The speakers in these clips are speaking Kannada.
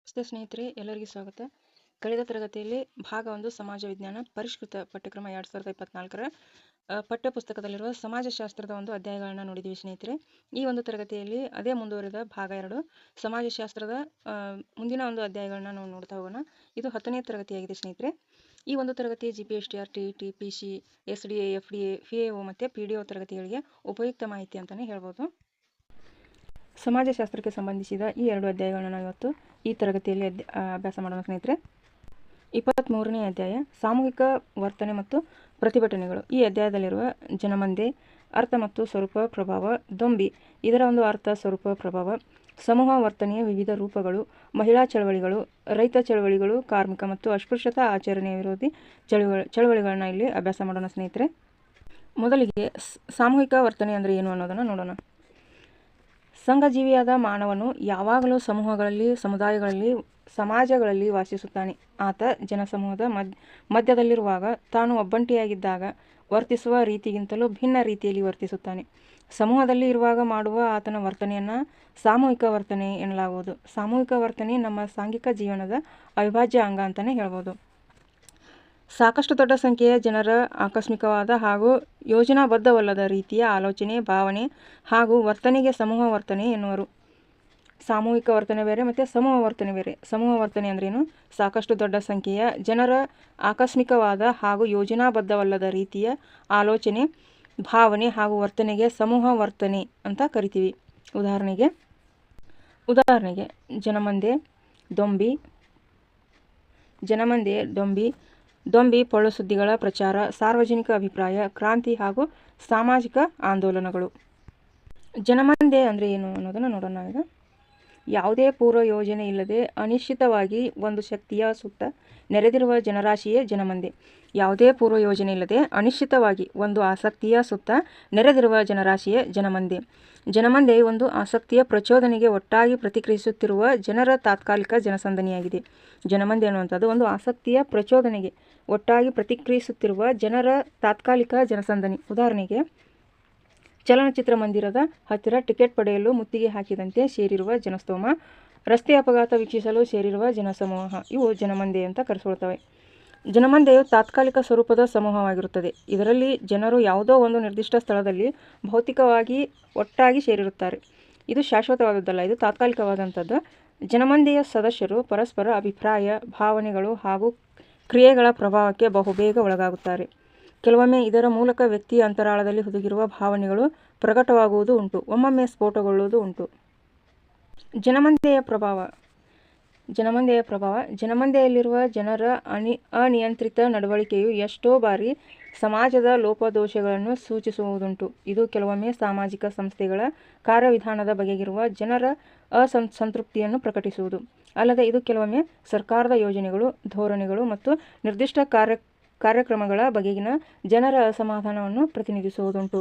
ನಮಸ್ತೆ ಸ್ನೇಹಿತರೆ, ಎಲ್ಲರಿಗೂ ಸ್ವಾಗತ. ಕಳೆದ ತರಗತಿಯಲ್ಲಿ ಭಾಗ 1 ಸಮಾಜ ವಿಜ್ಞಾನ ಪರಿಷ್ಕೃತ ಪಠ್ಯಕ್ರಮ 2024ರ ಪಠ್ಯಪುಸ್ತಕದಲ್ಲಿರುವ ಸಮಾಜಶಾಸ್ತ್ರದ ಒಂದು ಅಧ್ಯಾಯಗಳನ್ನ ನೋಡಿದ್ದೀವಿ ಸ್ನೇಹಿತರೆ. ಈ ಒಂದು ತರಗತಿಯಲ್ಲಿ ಅದೇ ಮುಂದುವರೆದ ಭಾಗ 2 ಸಮಾಜಶಾಸ್ತ್ರದ ಮುಂದಿನ ಒಂದು ಅಧ್ಯಾಯಗಳನ್ನ ನಾವು ನೋಡ್ತಾ ಹೋಗೋಣ. ಇದು 10ನೇ ತರಗತಿಯಾಗಿದೆ ಸ್ನೇಹಿತರೆ. ಈ ಒಂದು ತರಗತಿ GPSTR, TET, PC, SDA, FDA, FAO ಮತ್ತು PDO ತರಗತಿಗಳಿಗೆ ಉಪಯುಕ್ತ ಮಾಹಿತಿ ಅಂತಾನೆ ಹೇಳ್ಬೋದು. ಸಮಾಜಶಾಸ್ತ್ರಕ್ಕೆ ಸಂಬಂಧಿಸಿದ ಈ 2 ಅಧ್ಯಾಯಗಳನ್ನ ನಾವು ಇವತ್ತು ಈ ತರಗತಿಯಲ್ಲಿ ಅಭ್ಯಾಸ ಮಾಡೋಣ ಸ್ನೇಹಿತರೆ. 23ನೇ ಅಧ್ಯಾಯ ಸಾಮೂಹಿಕ ವರ್ತನೆ ಮತ್ತು ಪ್ರತಿಭಟನೆಗಳು. ಈ ಅಧ್ಯಾಯದಲ್ಲಿರುವ ಜನಮಂದೆ ಅರ್ಥ ಮತ್ತು ಸ್ವರೂಪ ಪ್ರಭಾವ, ದೊಂಬಿ ಇದರ ಒಂದು ಅರ್ಥ ಸ್ವರೂಪ ಪ್ರಭಾವ, ಸಮೂಹ ವರ್ತನೆಯ ವಿವಿಧ ರೂಪಗಳು, ಮಹಿಳಾ ಚಳವಳಿಗಳು, ರೈತ ಚಳವಳಿಗಳು, ಕಾರ್ಮಿಕ ಮತ್ತು ಅಸ್ಪೃಶ್ಯತಾ ಆಚರಣೆಯ ವಿರೋಧಿ ಚಳವಳಿಗಳನ್ನ ಇಲ್ಲಿ ಅಭ್ಯಾಸ ಮಾಡೋಣ ಸ್ನೇಹಿತರೆ. ಮೊದಲಿಗೆ ಸಾಮೂಹಿಕ ವರ್ತನೆ ಅಂದರೆ ಏನು ಅನ್ನೋದನ್ನು ನೋಡೋಣ. ಸಂಘಜೀವಿಯಾದ ಮಾನವನು ಯಾವಾಗಲೂ ಸಮೂಹಗಳಲ್ಲಿ, ಸಮುದಾಯಗಳಲ್ಲಿ, ಸಮಾಜಗಳಲ್ಲಿ ವಾಸಿಸುತ್ತಾನೆ. ಆತ ಜನಸಮೂಹದ ಮಧ್ಯದಲ್ಲಿರುವಾಗ ತಾನು ಒಬ್ಬಂಟಿಯಾಗಿದ್ದಾಗ ವರ್ತಿಸುವ ರೀತಿಗಿಂತಲೂ ಭಿನ್ನ ರೀತಿಯಲ್ಲಿ ವರ್ತಿಸುತ್ತಾನೆ. ಸಮೂಹದಲ್ಲಿ ಇರುವಾಗ ಮಾಡುವ ಆತನ ವರ್ತನೆಯನ್ನು ಸಾಮೂಹಿಕ ವರ್ತನೆ ಎನ್ನಲಾಗುವುದು. ಸಾಮೂಹಿಕ ವರ್ತನೆ ನಮ್ಮ ಸಾಂಘಿಕ ಜೀವನದ ಅವಿಭಾಜ್ಯ ಅಂಗ ಅಂತಲೇ ಹೇಳ್ಬೋದು. ಸಾಕಷ್ಟು ದೊಡ್ಡ ಸಂಖ್ಯೆಯ ಜನರ ಆಕಸ್ಮಿಕವಾದ ಹಾಗೂ ಯೋಜನಾಬದ್ಧವಲ್ಲದ ರೀತಿಯ ಆಲೋಚನೆ, ಭಾವನೆ ಹಾಗೂ ವರ್ತನೆಗೆ ಸಮೂಹ ವರ್ತನೆ ಎನ್ನುವರು. ಸಾಮೂಹಿಕ ವರ್ತನೆ ಬೇರೆ ಮತ್ತು ಸಮೂಹ ವರ್ತನೆ ಬೇರೆ. ಸಮೂಹ ವರ್ತನೆ ಅಂದ್ರೇನು? ಸಾಕಷ್ಟು ದೊಡ್ಡ ಸಂಖ್ಯೆಯ ಜನರ ಆಕಸ್ಮಿಕವಾದ ಹಾಗೂ ಯೋಜನಾಬದ್ಧವಲ್ಲದ ರೀತಿಯ ಆಲೋಚನೆ, ಭಾವನೆ ಹಾಗೂ ವರ್ತನೆಗೆ ಸಮೂಹ ವರ್ತನೆ ಅಂತ ಕರಿತೀವಿ. ಉದಾಹರಣೆಗೆ ಜನಮಂದೆ, ದೊಂಬಿ, ಪೊಳ್ಳು ಸುದ್ದಿಗಳ ಪ್ರಚಾರ, ಸಾರ್ವಜನಿಕ ಅಭಿಪ್ರಾಯ, ಕ್ರಾಂತಿ ಹಾಗೂ ಸಾಮಾಜಿಕ ಆಂದೋಲನಗಳು. ಜನಮಂದೆ ಅಂದರೆ ಏನು ಅನ್ನೋದನ್ನು ನೋಡೋಣ ಈಗ. ಯಾವುದೇ ಪೂರ್ವ ಯೋಜನೆ ಇಲ್ಲದೆ ಅನಿಶ್ಚಿತವಾಗಿ ಒಂದು ಶಕ್ತಿಯ ಸುತ್ತ ನೆರೆದಿರುವ ಜನರಾಶಿಯೇ ಜನಮಂದೆ. ಯಾವುದೇ ಪೂರ್ವ ಯೋಜನೆ ಇಲ್ಲದೆ ಅನಿಶ್ಚಿತವಾಗಿ ಒಂದು ಆಸಕ್ತಿಯ ಸುತ್ತ ನೆರೆದಿರುವ ಜನರಾಶಿಯೇ ಜನಮಂದೆ. ಜನಮಂದೆ ಒಂದು ಆಸಕ್ತಿಯ ಪ್ರಚೋದನೆಗೆ ಒಟ್ಟಾಗಿ ಪ್ರತಿಕ್ರಿಯಿಸುತ್ತಿರುವ ಜನರ ತಾತ್ಕಾಲಿಕ ಜನಸಂದಣಿಯಾಗಿದೆ. ಜನಮಂದೆ ಅನ್ನುವಂಥದ್ದು ಒಂದು ಆಸಕ್ತಿಯ ಪ್ರಚೋದನೆಗೆ ಒಟ್ಟಾಗಿ ಪ್ರತಿಕ್ರಿಯಿಸುತ್ತಿರುವ ಜನರ ತಾತ್ಕಾಲಿಕ ಜನಸಂದಣಿ. ಉದಾಹರಣೆಗೆ ಚಲನಚಿತ್ರ ಮಂದಿರದ ಹತ್ತಿರ ಟಿಕೆಟ್ ಪಡೆಯಲು ಮುತ್ತಿಗೆ ಹಾಕಿದಂತೆ ಸೇರಿರುವ ಜನಸ್ತೋಮ, ರಸ್ತೆ ಅಪಘಾತ ವೀಕ್ಷಿಸಲು ಸೇರಿರುವ ಜನಸಮೂಹ, ಇವು ಜನಮಂದೆ ಅಂತ ಕರೆಸಿಕೊಳ್ತವೆ. ಜನಮಂದೆಯು ತಾತ್ಕಾಲಿಕ ಸ್ವರೂಪದ ಸಮೂಹವಾಗಿರುತ್ತದೆ. ಇದರಲ್ಲಿ ಜನರು ಯಾವುದೋ ಒಂದು ನಿರ್ದಿಷ್ಟ ಸ್ಥಳದಲ್ಲಿ ಭೌತಿಕವಾಗಿ ಒಟ್ಟಾಗಿ ಸೇರಿರುತ್ತಾರೆ. ಇದು ಶಾಶ್ವತವಾದದ್ದಲ್ಲ, ಇದು ತಾತ್ಕಾಲಿಕವಾದಂಥದ್ದು. ಜನಮಂದೆಯ ಸದಸ್ಯರು ಪರಸ್ಪರ ಅಭಿಪ್ರಾಯ, ಭಾವನೆಗಳು ಹಾಗೂ ಕ್ರಿಯೆಗಳ ಪ್ರಭಾವಕ್ಕೆ ಬಹುಬೇಗ ಒಳಗಾಗುತ್ತಾರೆ. ಕೆಲವೊಮ್ಮೆ ಇದರ ಮೂಲಕ ವ್ಯಕ್ತಿಯ ಅಂತರಾಳದಲ್ಲಿ ಹುದುಗಿರುವ ಭಾವನೆಗಳು ಪ್ರಕಟವಾಗುವುದು ಉಂಟು, ಒಮ್ಮೊಮ್ಮೆ ಸ್ಫೋಟಗೊಳ್ಳುವುದು ಉಂಟು. ಜನಮಂದೆಯ ಪ್ರಭಾವ ಜನಮಂದೆಯಲ್ಲಿರುವ ಜನರ ಅನಿಯಂತ್ರಿತ ನಡವಳಿಕೆಯು ಎಷ್ಟೋ ಬಾರಿ ಸಮಾಜದ ಲೋಪದೋಷಗಳನ್ನು ಸೂಚಿಸುವುದುಂಟು. ಇದು ಕೆಲವೊಮ್ಮೆ ಸಾಮಾಜಿಕ ಸಂಸ್ಥೆಗಳ ಕಾರ್ಯವಿಧಾನದ ಬಗೆಗಿರುವ ಜನರ ಅಸಂತೃಪ್ತಿಯನ್ನು ಪ್ರಕಟಿಸುವುದು. ಅಲ್ಲದೆ ಇದು ಕೆಲವೊಮ್ಮೆ ಸರ್ಕಾರದ ಯೋಜನೆಗಳು, ಧೋರಣೆಗಳು ಮತ್ತು ನಿರ್ದಿಷ್ಟ ಕಾರ್ಯಕ್ರಮಗಳ ಬಗೆಗಿನ ಜನರ ಅಸಮಾಧಾನವನ್ನು ಪ್ರತಿನಿಧಿಸುವುದುಂಟು.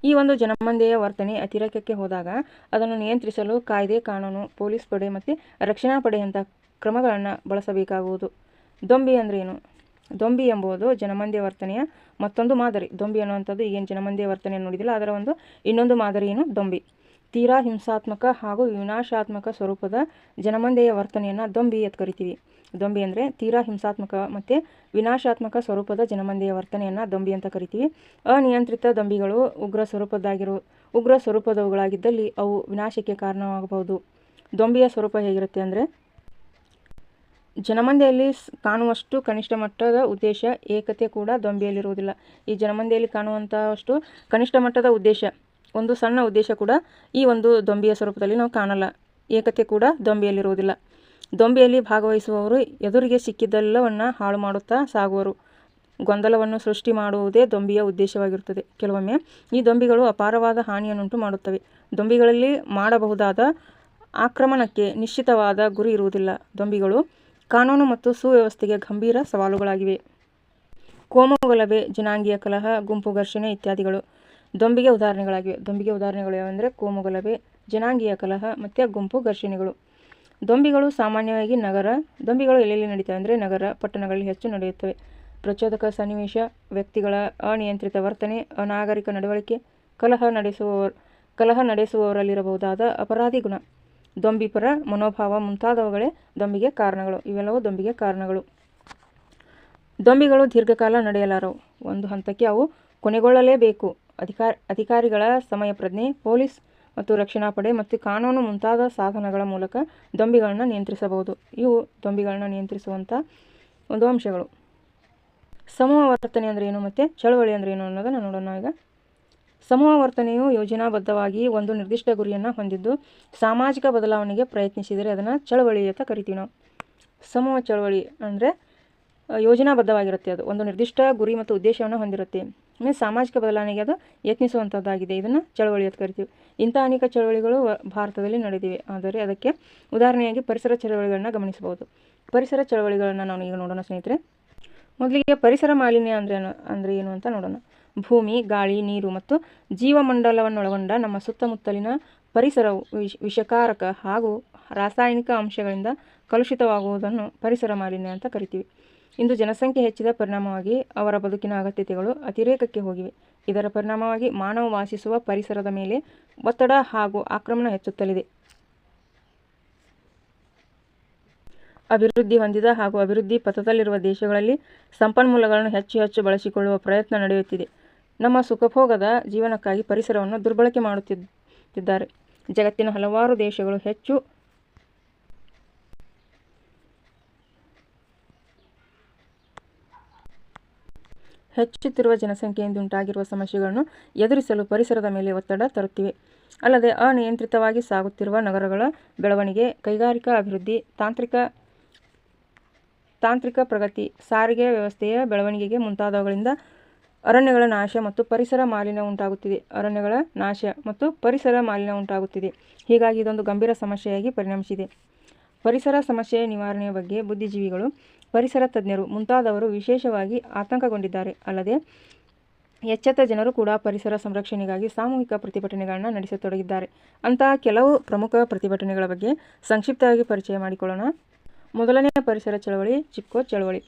ಈ ಒಂದು ಜನಮಂದೆಯ ವರ್ತನೆ ಅತಿರೇಕಕ್ಕೆ ಹೋದಾಗ ಅದನ್ನು ನಿಯಂತ್ರಿಸಲು ಕಾಯ್ದೆ, ಕಾನೂನು, ಪೊಲೀಸ್ ಪಡೆ ಮತ್ತು ರಕ್ಷಣಾ ಪಡೆಯಂಥ ಕ್ರಮಗಳನ್ನು ಬಳಸಬೇಕಾಗುವುದು. ದೊಂಬಿ ಅಂದ್ರೇನು? ದೊಂಬಿ ಎಂಬುದು ಜನಮಂದೆ ವರ್ತನೆಯ ಮತ್ತೊಂದು ಮಾದರಿ. ದೊಂಬಿ ಅನ್ನುವಂಥದ್ದು ಈಗೇನು ಜನಮಂದೆ ವರ್ತನೆ ನೋಡಿದಿಲ್ಲ, ಅದರ ಇನ್ನೊಂದು ಮಾದರಿ ಏನು ದೊಂಬಿ. ತೀರಾ ಹಿಂಸಾತ್ಮಕ ಹಾಗೂ ವಿನಾಶಾತ್ಮಕ ಸ್ವರೂಪದ ಜನಮಂದೆಯ ವರ್ತನೆಯನ್ನು ದೊಂಬಿ ಅಂತ ಕರಿತೀವಿ. ದೊಂಬಿ ಅಂದರೆ ತೀರಾ ಹಿಂಸಾತ್ಮಕ ಮತ್ತು ವಿನಾಶಾತ್ಮಕ ಸ್ವರೂಪದ ಜನಮಂದೆಯ ವರ್ತನೆಯನ್ನು ದೊಂಬಿ ಅಂತ ಕರಿತೀವಿ. ಅನಿಯಂತ್ರಿತ ದೊಂಬಿಗಳು ಉಗ್ರ ಸ್ವರೂಪದವುಗಳಾಗಿದ್ದಲ್ಲಿ ಅವು ವಿನಾಶಕ್ಕೆ ಕಾರಣವಾಗಬಹುದು. ದೊಂಬಿಯ ಸ್ವರೂಪ ಹೇಗಿರುತ್ತೆ ಅಂದರೆ, ಜನಮಂದೆಯಲ್ಲಿ ಕಾಣುವಷ್ಟು ಕನಿಷ್ಠ ಮಟ್ಟದ ಉದ್ದೇಶ, ಏಕತೆ ಕೂಡ ದೊಂಬಿಯಲ್ಲಿರುವುದಿಲ್ಲ. ಈ ಜನಮಂದೆಯಲ್ಲಿ ಕಾಣುವಂಥಷ್ಟು ಕನಿಷ್ಠ ಮಟ್ಟದ ಉದ್ದೇಶ, ಒಂದು ಸಣ್ಣ ಉದ್ದೇಶ ಕೂಡ ಈ ಒಂದು ದೊಂಬಿಯ ಸ್ವರೂಪದಲ್ಲಿ ನಾವು ಕಾಣಲ್ಲ. ಏಕತೆ ಕೂಡ ದೊಂಬಿಯಲ್ಲಿರುವುದಿಲ್ಲ. ದೊಂಬಿಯಲ್ಲಿ ಭಾಗವಹಿಸುವವರು ಎದುರಿಗೆ ಸಿಕ್ಕಿದ್ದೆಲ್ಲವನ್ನು ಹಾಳು ಮಾಡುತ್ತಾ ಸಾಗುವರು. ಗೊಂದಲವನ್ನು ಸೃಷ್ಟಿ ಮಾಡುವುದೇ ದೊಂಬಿಯ ಉದ್ದೇಶವಾಗಿರುತ್ತದೆ. ಕೆಲವೊಮ್ಮೆ ಈ ದೊಂಬಿಗಳು ಅಪಾರವಾದ ಹಾನಿಯನ್ನುಂಟು ಮಾಡುತ್ತವೆ. ದೊಂಬಿಗಳಲ್ಲಿ ಮಾಡಬಹುದಾದ ಆಕ್ರಮಣಕ್ಕೆ ನಿಶ್ಚಿತವಾದ ಗುರಿ ಇರುವುದಿಲ್ಲ. ದೊಂಬಿಗಳು ಕಾನೂನು ಮತ್ತು ಸುವ್ಯವಸ್ಥೆಗೆ ಗಂಭೀರ ಸವಾಲುಗಳಾಗಿವೆ. ಕೋಮುಗಲಭೆ, ಜನಾಂಗೀಯ ಕಲಹ, ಗುಂಪು ಘರ್ಷಣೆ ಇತ್ಯಾದಿಗಳು ದೊಂಬಿಗೆ ಉದಾಹರಣೆಗಳಾಗಿವೆ. ದೊಂಬಿಗೆ ಉದಾಹರಣೆಗಳು ಯಾವೆಂದರೆ ಕೋಮುಗಲಭೆ, ಜನಾಂಗೀಯ ಕಲಹ ಮತ್ತು ಗುಂಪು ಘರ್ಷಣೆಗಳು. ದೊಂಬಿಗಳು ಸಾಮಾನ್ಯವಾಗಿ ದೊಂಬಿಗಳು ಎಲ್ಲೆಲ್ಲಿ ನಡೀತವೆ ಅಂದರೆ ನಗರ, ಪಟ್ಟಣಗಳಲ್ಲಿ ಹೆಚ್ಚು ನಡೆಯುತ್ತವೆ. ಪ್ರಚೋದಕ ಸನ್ನಿವೇಶ, ವ್ಯಕ್ತಿಗಳ ಅನಿಯಂತ್ರಿತ ವರ್ತನೆ, ಅನಾಗರಿಕ ನಡವಳಿಕೆ, ಕಲಹ ನಡೆಸುವವರಲ್ಲಿರಬಹುದಾದ ಅಪರಾಧಿ ಗುಣ, ದೊಂಬಿಪರ ಮನೋಭಾವ ಮುಂತಾದವುಗಳೇ ದೊಂಬಿಗೆ ಕಾರಣಗಳು. ಇವೆಲ್ಲವೂ ದೊಂಬಿಗೆ ಕಾರಣಗಳು. ದೊಂಬಿಗಳು ದೀರ್ಘಕಾಲ ನಡೆಯಲಾರವು. ಒಂದು ಹಂತಕ್ಕೆ ಅವು ಕೊನೆಗೊಳ್ಳಲೇಬೇಕು. ಅಧಿಕಾರಿಗಳ ಸಮಯ ಪ್ರಜ್ಞೆ, ಪೊಲೀಸ್ ಮತ್ತು ರಕ್ಷಣಾ ಪಡೆ ಮತ್ತು ಕಾನೂನು ಮುಂತಾದ ಸಾಧನಗಳ ಮೂಲಕ ದೊಂಬಿಗಳನ್ನು ನಿಯಂತ್ರಿಸಬಹುದು. ಇವು ದೊಂಬಿಗಳನ್ನು ನಿಯಂತ್ರಿಸುವಂಥ ಒಂದು ಅಂಶಗಳು. ಸಮೂಹ ವರ್ತನೆ ಅಂದರೆ ಏನು ಮತ್ತು ಚಳವಳಿ ಅಂದರೆ ಏನು ಅನ್ನೋದನ್ನು ನೋಡೋಣ ಈಗ. ಸಮೂಹ ವರ್ತನೆಯು ಯೋಜನಾಬದ್ಧವಾಗಿ ಒಂದು ನಿರ್ದಿಷ್ಟ ಗುರಿಯನ್ನು ಹೊಂದಿದ್ದು ಸಾಮಾಜಿಕ ಬದಲಾವಣೆಗೆ ಪ್ರಯತ್ನಿಸಿದರೆ ಅದನ್ನು ಚಳವಳಿ ಅಂತ ಕರಿತೀವಿ ನಾವು. ಸಮೂಹ ಚಳವಳಿ ಅಂದರೆ ಯೋಜನಾಬದ್ಧವಾಗಿರುತ್ತೆ. ಅದು ಒಂದು ನಿರ್ದಿಷ್ಟ ಗುರಿ ಮತ್ತು ಉದ್ದೇಶವನ್ನು ಹೊಂದಿರುತ್ತೆ. ಆಮೇಲೆ ಸಾಮಾಜಿಕ ಬದಲಾವಣೆಗೆ ಅದು ಯತ್ನಿಸುವಂಥದ್ದಾಗಿದೆ. ಇದನ್ನು ಚಳವಳಿ ಅಂತ ಕರಿತೀವಿ. ಇಂಥ ಅನೇಕ ಚಳವಳಿಗಳು ಭಾರತದಲ್ಲಿ ನಡೆದಿವೆ. ಆದರೆ ಅದಕ್ಕೆ ಉದಾಹರಣೆಯಾಗಿ ಪರಿಸರ ಚಳವಳಿಗಳನ್ನ ಗಮನಿಸಬಹುದು. ಪರಿಸರ ಚಳವಳಿಗಳನ್ನು ನಾವು ಈಗ ನೋಡೋಣ ಸ್ನೇಹಿತರೆ. ಮೊದಲಿಗೆ ಪರಿಸರ ಮಾಲಿನ್ಯ ಅಂದರೆ ಏನು ಅಂತ ನೋಡೋಣ. ಭೂಮಿ, ಗಾಳಿ, ನೀರು ಮತ್ತು ಜೀವಮಂಡಲವನ್ನೊಳಗೊಂಡ ನಮ್ಮ ಸುತ್ತಮುತ್ತಲಿನ ಪರಿಸರವು ವಿಷಕಾರಕ ಹಾಗೂ ರಾಸಾಯನಿಕ ಅಂಶಗಳಿಂದ ಕಲುಷಿತವಾಗುವುದನ್ನು ಪರಿಸರ ಮಾಲಿನ್ಯ ಅಂತ ಕರಿತೀವಿ. ಇಂದು ಜನಸಂಖ್ಯೆ ಹೆಚ್ಚಿದ ಪರಿಣಾಮವಾಗಿ ಅವರ ಬದುಕಿನ ಅಗತ್ಯತೆಗಳು ಅತಿರೇಕಕ್ಕೆ ಹೋಗಿವೆ. ಇದರ ಪರಿಣಾಮವಾಗಿ ಮಾನವ ವಾಸಿಸುವ ಪರಿಸರದ ಮೇಲೆ ಒತ್ತಡ ಹಾಗೂ ಆಕ್ರಮಣ ಹೆಚ್ಚುತ್ತಲಿದೆ. ಅಭಿವೃದ್ಧಿ ಹೊಂದಿದ ಹಾಗೂ ಅಭಿವೃದ್ಧಿ ಪಥದಲ್ಲಿರುವ ದೇಶಗಳಲ್ಲಿ ಸಂಪನ್ಮೂಲಗಳನ್ನು ಹೆಚ್ಚು ಬಳಸಿಕೊಳ್ಳುವ ಪ್ರಯತ್ನ ನಡೆಯುತ್ತಿದೆ. ನಮ್ಮ ಸುಖಭೋಗದ ಜೀವನಕ್ಕಾಗಿ ಪರಿಸರವನ್ನು ದುರ್ಬಳಕೆ ಮಾಡುತ್ತಿದ್ದಾರೆ. ಜಗತ್ತಿನ ಹಲವಾರು ದೇಶಗಳು ಹೆಚ್ಚುತ್ತಿರುವ ಜನಸಂಖ್ಯೆಯಿಂದ ಉಂಟಾಗಿರುವ ಸಮಸ್ಯೆಗಳನ್ನು ಎದುರಿಸಲು ಪರಿಸರದ ಮೇಲೆ ಒತ್ತಡ ತರುತ್ತಿವೆ. ಅಲ್ಲದೆ ಅನಿಯಂತ್ರಿತವಾಗಿ ಸಾಗುತ್ತಿರುವ ನಗರಗಳ ಬೆಳವಣಿಗೆ, ಕೈಗಾರಿಕಾ ಅಭಿವೃದ್ಧಿ, ತಾಂತ್ರಿಕ ಪ್ರಗತಿ, ಸಾರಿಗೆ ವ್ಯವಸ್ಥೆಯ ಬೆಳವಣಿಗೆ ಮುಂತಾದವುಗಳಿಂದ ಅರಣ್ಯಗಳ ನಾಶ ಮತ್ತು ಪರಿಸರ ಮಾಲಿನ್ಯ ಉಂಟಾಗುತ್ತಿದೆ. ಹೀಗಾಗಿ ಇದೊಂದು ಗಂಭೀರ ಸಮಸ್ಯೆಯಾಗಿ ಪರಿಣಮಿಸಿದೆ. ಪರಿಸರ ಸಮಸ್ಯೆಯ ನಿವಾರಣೆಯ ಬಗ್ಗೆ ಬುದ್ಧಿಜೀವಿಗಳು, ಪರಿಸರ ತಜ್ಞರು ಮುಂತಾದವರು ವಿಶೇಷವಾಗಿ ಆತಂಕಗೊಂಡಿದ್ದಾರೆ. ಅಲ್ಲದೆ ಎಚ್ಚೆತ್ತ ಜನರು ಕೂಡ ಪರಿಸರ ಸಂರಕ್ಷಣೆಗಾಗಿ ಸಾಮೂಹಿಕ ಪ್ರತಿಭಟನೆಗಳನ್ನು ನಡೆಸತೊಡಗಿದ್ದಾರೆ. ಅಂತಹ ಕೆಲವು ಪ್ರಮುಖ ಪ್ರತಿಭಟನೆಗಳ ಬಗ್ಗೆ ಸಂಕ್ಷಿಪ್ತವಾಗಿ ಪರಿಚಯ ಮಾಡಿಕೊಳ್ಳೋಣ. ಮೊದಲನೆಯ ಪರಿಸರ ಚಳವಳಿ ಚಿಪ್ಕೋ ಚಳವಳಿ.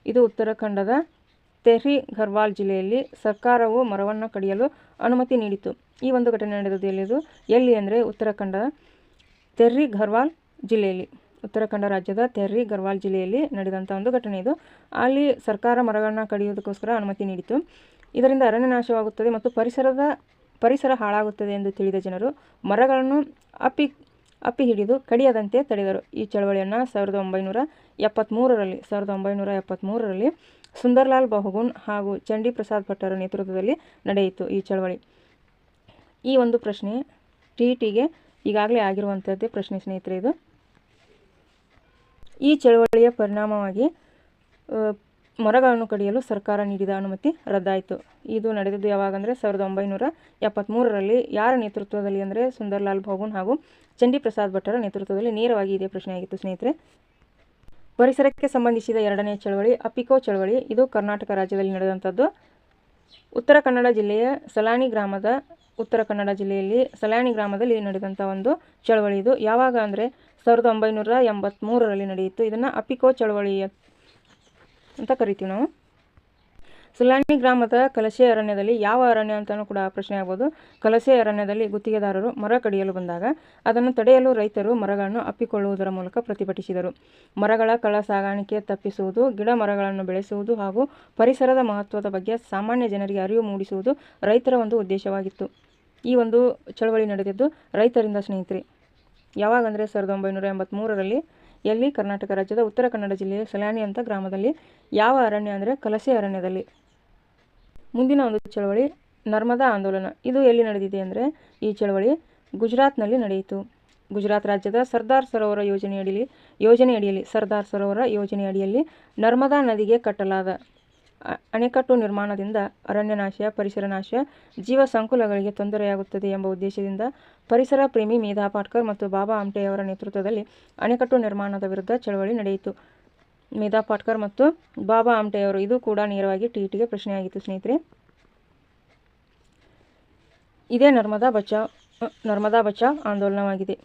ಇದು ಉತ್ತರಾಖಂಡದ ತೆಹ್ರಿ ಘರ್ವಾಲ್ ಜಿಲ್ಲೆಯಲ್ಲಿ ಸರ್ಕಾರವು ಮರವನ್ನು ಕಡಿಯಲು ಅನುಮತಿ ನೀಡಿತು. ಈ ಒಂದು ಘಟನೆ ನಡೆದದ್ದು ಎಲ್ಲಿ ಅಂದರೆ ಉತ್ತರಾಖಂಡದ ತೆಹ್ರಿ ಘರ್ವಾಲ್ ಜಿಲ್ಲೆಯಲ್ಲಿ, ಉತ್ತರಾಖಂಡ ರಾಜ್ಯದ ತೆಹ್ರಿ ಘರ್ವಾಲ್ ಜಿಲ್ಲೆಯಲ್ಲಿ ನಡೆದಂಥ ಒಂದು ಘಟನೆ ಇದು. ಅಲ್ಲಿ ಸರ್ಕಾರ ಮರಗಳನ್ನು ಕಡಿಯುವುದಕ್ಕೋಸ್ಕರ ಅನುಮತಿ ನೀಡಿತು. ಇದರಿಂದ ಅರಣ್ಯ ನಾಶವಾಗುತ್ತದೆ ಮತ್ತು ಪರಿಸರ ಹಾಳಾಗುತ್ತದೆ ಎಂದು ತಿಳಿದ ಜನರು ಮರಗಳನ್ನು ಅಪ್ಪಿ ಹಿಡಿದು ಕಡಿಯದಂತೆ ತಡೆದರು. ಈ ಚಳವಳಿಯನ್ನು 1973ರಲ್ಲಿ ಸುಂದರ್ಲಾಲ್ ಬಹುಗುಣ್ ಹಾಗೂ ಚಂಡಿ ಪ್ರಸಾದ್ ಭಟ್ಟರ ನೇತೃತ್ವದಲ್ಲಿ ನಡೆಯಿತು ಈ ಚಳವಳಿ. ಈ ಒಂದು ಪ್ರಶ್ನೆ TETಗೆ ಈಗಾಗಲೇ ಆಗಿರುವಂಥದ್ದೇ ಪ್ರಶ್ನೆ ಸ್ನೇಹಿತರೆ ಇದು. ಈ ಚಳವಳಿಯ ಪರಿಣಾಮವಾಗಿ ಮರಗಳನ್ನು ಕಡಿಯಲು ಸರ್ಕಾರ ನೀಡಿದ ಅನುಮತಿ ರದ್ದಾಯಿತು. ಇದು ನಡೆದದ್ದು ಯಾವಾಗ ಅಂದರೆ 1973ರಲ್ಲಿ. ಯಾರ ನೇತೃತ್ವದಲ್ಲಿ ಅಂದರೆ ಸುಂದರ್ಲಾಲ್ ಬಹುಗುಣ್ ಹಾಗೂ ಚಂಡಿ ಪ್ರಸಾದ್ ಭಟ್ಟರ ನೇತೃತ್ವದಲ್ಲಿ. ನೇರವಾಗಿ ಇದೇ ಪ್ರಶ್ನೆಯಾಗಿತ್ತು ಸ್ನೇಹಿತರೆ. ಪರಿಸರಕ್ಕೆ ಸಂಬಂಧಿಸಿದ ಎರಡನೇ ಚಳವಳಿ ಅಪ್ಪಿಕೋ ಚಳವಳಿ. ಇದು ಕರ್ನಾಟಕ ರಾಜ್ಯದಲ್ಲಿ ನಡೆದಂಥದ್ದು. ಉತ್ತರ ಕನ್ನಡ ಜಿಲ್ಲೆಯಲ್ಲಿ ಸಲಾನಿ ಗ್ರಾಮದಲ್ಲಿ ನಡೆದಂಥ ಒಂದು ಚಳವಳಿ ಇದು. ಯಾವಾಗ ಅಂದರೆ 1983ರಲ್ಲಿ ನಡೆಯಿತು. ಇದನ್ನು ಅಪ್ಪಿಕೋ ಚಳವಳಿ ಅಂತ ಕರಿತೀವಿ ನಾವು. ಸಲಾನಿ ಗ್ರಾಮದ ಕಲಸೆ ಅರಣ್ಯದಲ್ಲಿ, ಯಾವ ಅರಣ್ಯ ಅಂತಲೂ ಕೂಡ ಪ್ರಶ್ನೆ ಆಗ್ಬೋದು, ಕಲಸೆ ಅರಣ್ಯದಲ್ಲಿ ಗುತ್ತಿಗೆದಾರರು ಮರ ಕಡಿಯಲು ಬಂದಾಗ ಅದನ್ನು ತಡೆಯಲು ರೈತರು ಮರಗಳನ್ನು ಅಪ್ಪಿಕೊಳ್ಳುವುದರ ಮೂಲಕ ಪ್ರತಿಭಟಿಸಿದರು. ಮರಗಳ ಕಳ್ಳ ಸಾಗಾಣಿಕೆ ತಪ್ಪಿಸುವುದು, ಗಿಡ ಮರಗಳನ್ನು ಬೆಳೆಸುವುದು ಹಾಗೂ ಪರಿಸರದ ಮಹತ್ವದ ಬಗ್ಗೆ ಸಾಮಾನ್ಯ ಜನರಿಗೆ ಅರಿವು ಮೂಡಿಸುವುದು ರೈತರ ಒಂದು ಉದ್ದೇಶವಾಗಿತ್ತು. ಈ ಒಂದು ಚಳವಳಿ ನಡೆದಿದ್ದು ರೈತರಿಂದ ಸ್ನೇಹಿತರೆ. ಯಾವಾಗ ಅಂದರೆ 1983ರಲ್ಲಿ. ಎಲ್ಲಿ? ಕರ್ನಾಟಕ ರಾಜ್ಯದ ಉತ್ತರ ಕನ್ನಡ ಜಿಲ್ಲೆಯ ಸಲಾನಿ ಅಂತ ಗ್ರಾಮದಲ್ಲಿ. ಯಾವ ಅರಣ್ಯ ಅಂದರೆ ಕಲಸೆ ಅರಣ್ಯದಲ್ಲಿ. ಮುಂದಿನ ಒಂದು ಚಳವಳಿ ನರ್ಮದಾ ಆಂದೋಲನ. ಇದು ಎಲ್ಲಿ ನಡೆದಿದೆ ಅಂದರೆ ಈ ಚಳವಳಿ ಗುಜರಾತ್ನಲ್ಲಿ ನಡೆಯಿತು. ಗುಜರಾತ್ ರಾಜ್ಯದ ಸರ್ದಾರ್ ಸರೋವರ ಯೋಜನೆಯಡಿಯಲ್ಲಿ ನರ್ಮದಾ ನದಿಗೆ ಕಟ್ಟಲಾದ ಅಣೆಕಟ್ಟು ನಿರ್ಮಾಣದಿಂದ ಅರಣ್ಯ ನಾಶ, ಪರಿಸರ ನಾಶ, ಜೀವ ಸಂಕುಲಗಳಿಗೆ ತೊಂದರೆಯಾಗುತ್ತದೆ ಎಂಬ ಉದ್ದೇಶದಿಂದ ಪರಿಸರ ಪ್ರೇಮಿ ಮೇಧಾ ಪಾಟ್ಕರ್ ಮತ್ತು ಬಾಬಾ ಆಮ್ಟೆಯವರ ನೇತೃತ್ವದಲ್ಲಿ ಅಣೆಕಟ್ಟು ನಿರ್ಮಾಣದ ವಿರುದ್ಧ ಚಳವಳಿ ನಡೆಯಿತು. ಮೇಧಾ ಪಾಟ್ಕರ್ ಮತ್ತು ಬಾಬಾ ಆಮ್ಟೆಯವರು. ಇದು ಕೂಡ ನೇರವಾಗಿ TETಗೆ ಪ್ರಶ್ನೆಯಾಗಿತ್ತು ಸ್ನೇಹಿತರೆ. ಇದೇ ನರ್ಮದಾ ಬಚಾವ್ ಆಂದೋಲನವಾಗಿದೆ.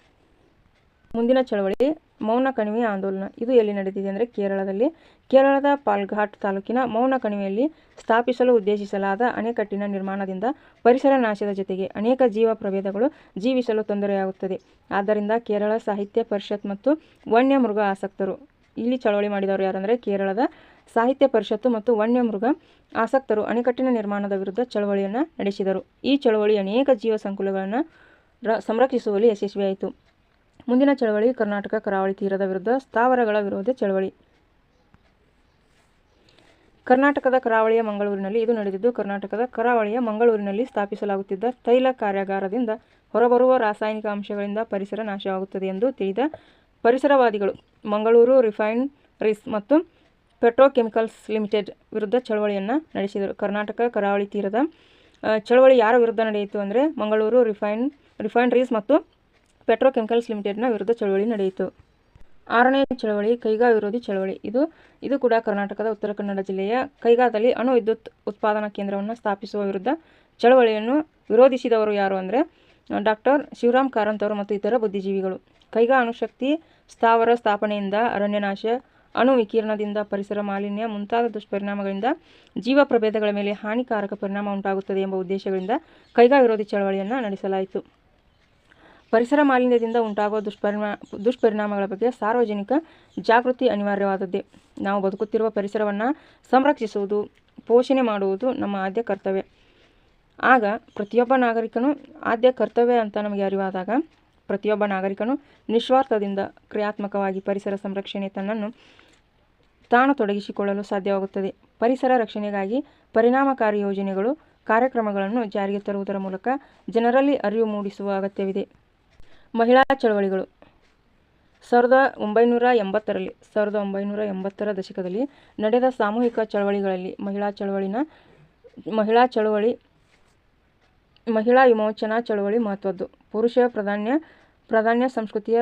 ಮುಂದಿನ ಚಳವಳಿ ಮೌನ ಕಣಿವೆ ಆಂದೋಲನ. ಇದು ಎಲ್ಲಿ ನಡೆದಿದೆ ಅಂದರೆ ಕೇರಳದಲ್ಲಿ. ಕೇರಳದ ಪಾಲ್ಘಾಟ್ ತಾಲೂಕಿನ ಮೌನ ಕಣಿವೆಯಲ್ಲಿ ಸ್ಥಾಪಿಸಲು ಉದ್ದೇಶಿಸಲಾದ ಅಣೆಕಟ್ಟಿನ ನಿರ್ಮಾಣದಿಂದ ಪರಿಸರ ನಾಶದ ಜೊತೆಗೆ ಅನೇಕ ಜೀವ ಪ್ರಭೇದಗಳು ಜೀವಿಸಲು ತೊಂದರೆಯಾಗುತ್ತದೆ. ಆದ್ದರಿಂದ ಕೇರಳ ಸಾಹಿತ್ಯ ಪರಿಷತ್ ಮತ್ತು ವನ್ಯಮೃಗ ಆಸಕ್ತರು, ಇಲ್ಲಿ ಚಳವಳಿ ಮಾಡಿದವರು ಯಾರಂದರೆ ಕೇರಳದ ಸಾಹಿತ್ಯ ಪರಿಷತ್ತು ಮತ್ತು ವನ್ಯಮೃಗ ಆಸಕ್ತರು ಅಣೆಕಟ್ಟಿನ ನಿರ್ಮಾಣದ ವಿರುದ್ಧ ಚಳವಳಿಯನ್ನು ನಡೆಸಿದರು. ಈ ಚಳವಳಿ ಅನೇಕ ಜೀವ ಸಂಕುಲಗಳನ್ನು ಸಂರಕ್ಷಿಸುವಲ್ಲಿ ಯಶಸ್ವಿಯಾಯಿತು. ಮುಂದಿನ ಚಳವಳಿ ಕರ್ನಾಟಕ ಕರಾವಳಿ ತೀರದ ವಿರುದ್ಧ ಸ್ಥಾವರಗಳ ವಿರೋಧ ಚಳವಳಿ. ಕರ್ನಾಟಕದ ಕರಾವಳಿಯ ಮಂಗಳೂರಿನಲ್ಲಿ ಇದು ನಡೆದಿದ್ದು, ಕರ್ನಾಟಕದ ಕರಾವಳಿಯ ಮಂಗಳೂರಿನಲ್ಲಿ ಸ್ಥಾಪಿಸಲಾಗುತ್ತಿದ್ದ ತೈಲ ಕಾರ್ಯಾಗಾರದಿಂದ ಹೊರಬರುವ ರಾಸಾಯನಿಕ ಅಂಶಗಳಿಂದ ಪರಿಸರ ನಾಶವಾಗುತ್ತದೆ ಎಂದು ತಿಳಿದ ಪರಿಸರವಾದಿಗಳು ಮಂಗಳೂರು ರಿಫೈನರೀಸ್ ಮತ್ತು ಪೆಟ್ರೋಕೆಮಿಕಲ್ಸ್ ಲಿಮಿಟೆಡ್ ವಿರುದ್ಧ ಚಳವಳಿಯನ್ನು ನಡೆಸಿದರು. ಕರ್ನಾಟಕ ಕರಾವಳಿ ತೀರದ ಚಳವಳಿ ಯಾರ ವಿರುದ್ಧ ನಡೆಯಿತು ಅಂದರೆ ಮಂಗಳೂರು ರಿಫೈನರೀಸ್ ಮತ್ತು ಪೆಟ್ರೋಕೆಮಿಕಲ್ಸ್ ಲಿಮಿಟೆಡ್ನ ವಿರುದ್ಧ ಚಳವಳಿ ನಡೆಯಿತು. 6ನೇ ಚಳವಳಿ ಕೈಗಾ ವಿರೋಧಿ ಚಳವಳಿ. ಇದು ಕೂಡ ಕರ್ನಾಟಕದ ಉತ್ತರ ಕನ್ನಡ ಜಿಲ್ಲೆಯ ಕೈಗಾದಲ್ಲಿ ಅಣು ವಿದ್ಯುತ್ ಉತ್ಪಾದನಾ ಕೇಂದ್ರವನ್ನು ಸ್ಥಾಪಿಸುವ ವಿರುದ್ಧ ಚಳವಳಿಯನ್ನು ವಿರೋಧಿಸಿದವರು ಯಾರು ಅಂದರೆ ಡಾಕ್ಟರ್ ಶಿವರಾಮ್ ಕಾರಂತ್ ಅವರು ಮತ್ತು ಇತರ ಬುದ್ಧಿಜೀವಿಗಳು. ಕೈಗಾ ಅಣುಶಕ್ತಿ ಸ್ಥಾವರ ಸ್ಥಾಪನೆಯಿಂದ ಅರಣ್ಯನಾಶ, ಅಣು ವಿಕಿರಣದಿಂದ ಪರಿಸರ ಮಾಲಿನ್ಯ ಮುಂತಾದ ದುಷ್ಪರಿಣಾಮಗಳಿಂದ ಜೀವ ಪ್ರಭೇದಗಳ ಮೇಲೆ ಹಾನಿಕಾರಕ ಪರಿಣಾಮ ಉಂಟಾಗುತ್ತದೆ ಎಂಬ ಉದ್ದೇಶಗಳಿಂದ ಕೈಗಾ ವಿರೋಧಿ ಚಳವಳಿಯನ್ನು ನಡೆಸಲಾಯಿತು. ಪರಿಸರ ಮಾಲಿನ್ಯದಿಂದ ಉಂಟಾಗುವ ದುಷ್ಪರಿಣಾಮಗಳ ಬಗ್ಗೆ ಸಾರ್ವಜನಿಕ ಜಾಗೃತಿ ಅನಿವಾರ್ಯವಾದದ್ದೇ. ನಾವು ಬದುಕುತ್ತಿರುವ ಪರಿಸರವನ್ನು ಸಂರಕ್ಷಿಸುವುದು, ಪೋಷಣೆ ಮಾಡುವುದು ನಮ್ಮ ಆದ್ಯ ಕರ್ತವ್ಯ. ಆಗ ಪ್ರತಿಯೊಬ್ಬ ನಾಗರಿಕನು ಆದ್ಯ ಕರ್ತವ್ಯ ಅಂತ ನಮಗೆ ಅರಿವಾದಾಗ ಪ್ರತಿಯೊಬ್ಬ ನಾಗರಿಕನು ನಿಸ್ವಾರ್ಥದಿಂದ ಕ್ರಿಯಾತ್ಮಕವಾಗಿ ಪರಿಸರ ಸಂರಕ್ಷಣೆ ತನ್ನನ್ನು ತಾನು ತೊಡಗಿಸಿಕೊಳ್ಳಲು ಸಾಧ್ಯವಾಗುತ್ತದೆ. ಪರಿಸರ ರಕ್ಷಣೆಗಾಗಿ ಪರಿಣಾಮಕಾರಿ ಯೋಜನೆಗಳು, ಕಾರ್ಯಕ್ರಮಗಳನ್ನು ಜಾರಿಗೆ ತರುವುದರ ಮೂಲಕ ಜನರಲ್ಲಿ ಅರಿವು ಮೂಡಿಸುವ ಅಗತ್ಯವಿದೆ. ಮಹಿಳಾ ಚಳವಳಿಗಳು. 1980ರ ದಶಕದಲ್ಲಿ ನಡೆದ ಸಾಮೂಹಿಕ ಚಳವಳಿಗಳಲ್ಲಿ ಮಹಿಳಾ ವಿಮೋಚನಾ ಚಳವಳಿ ಮಹತ್ವದ್ದು. ಪುರುಷ ಪ್ರಾಧಾನ್ಯ ಸಂಸ್ಕೃತಿಯ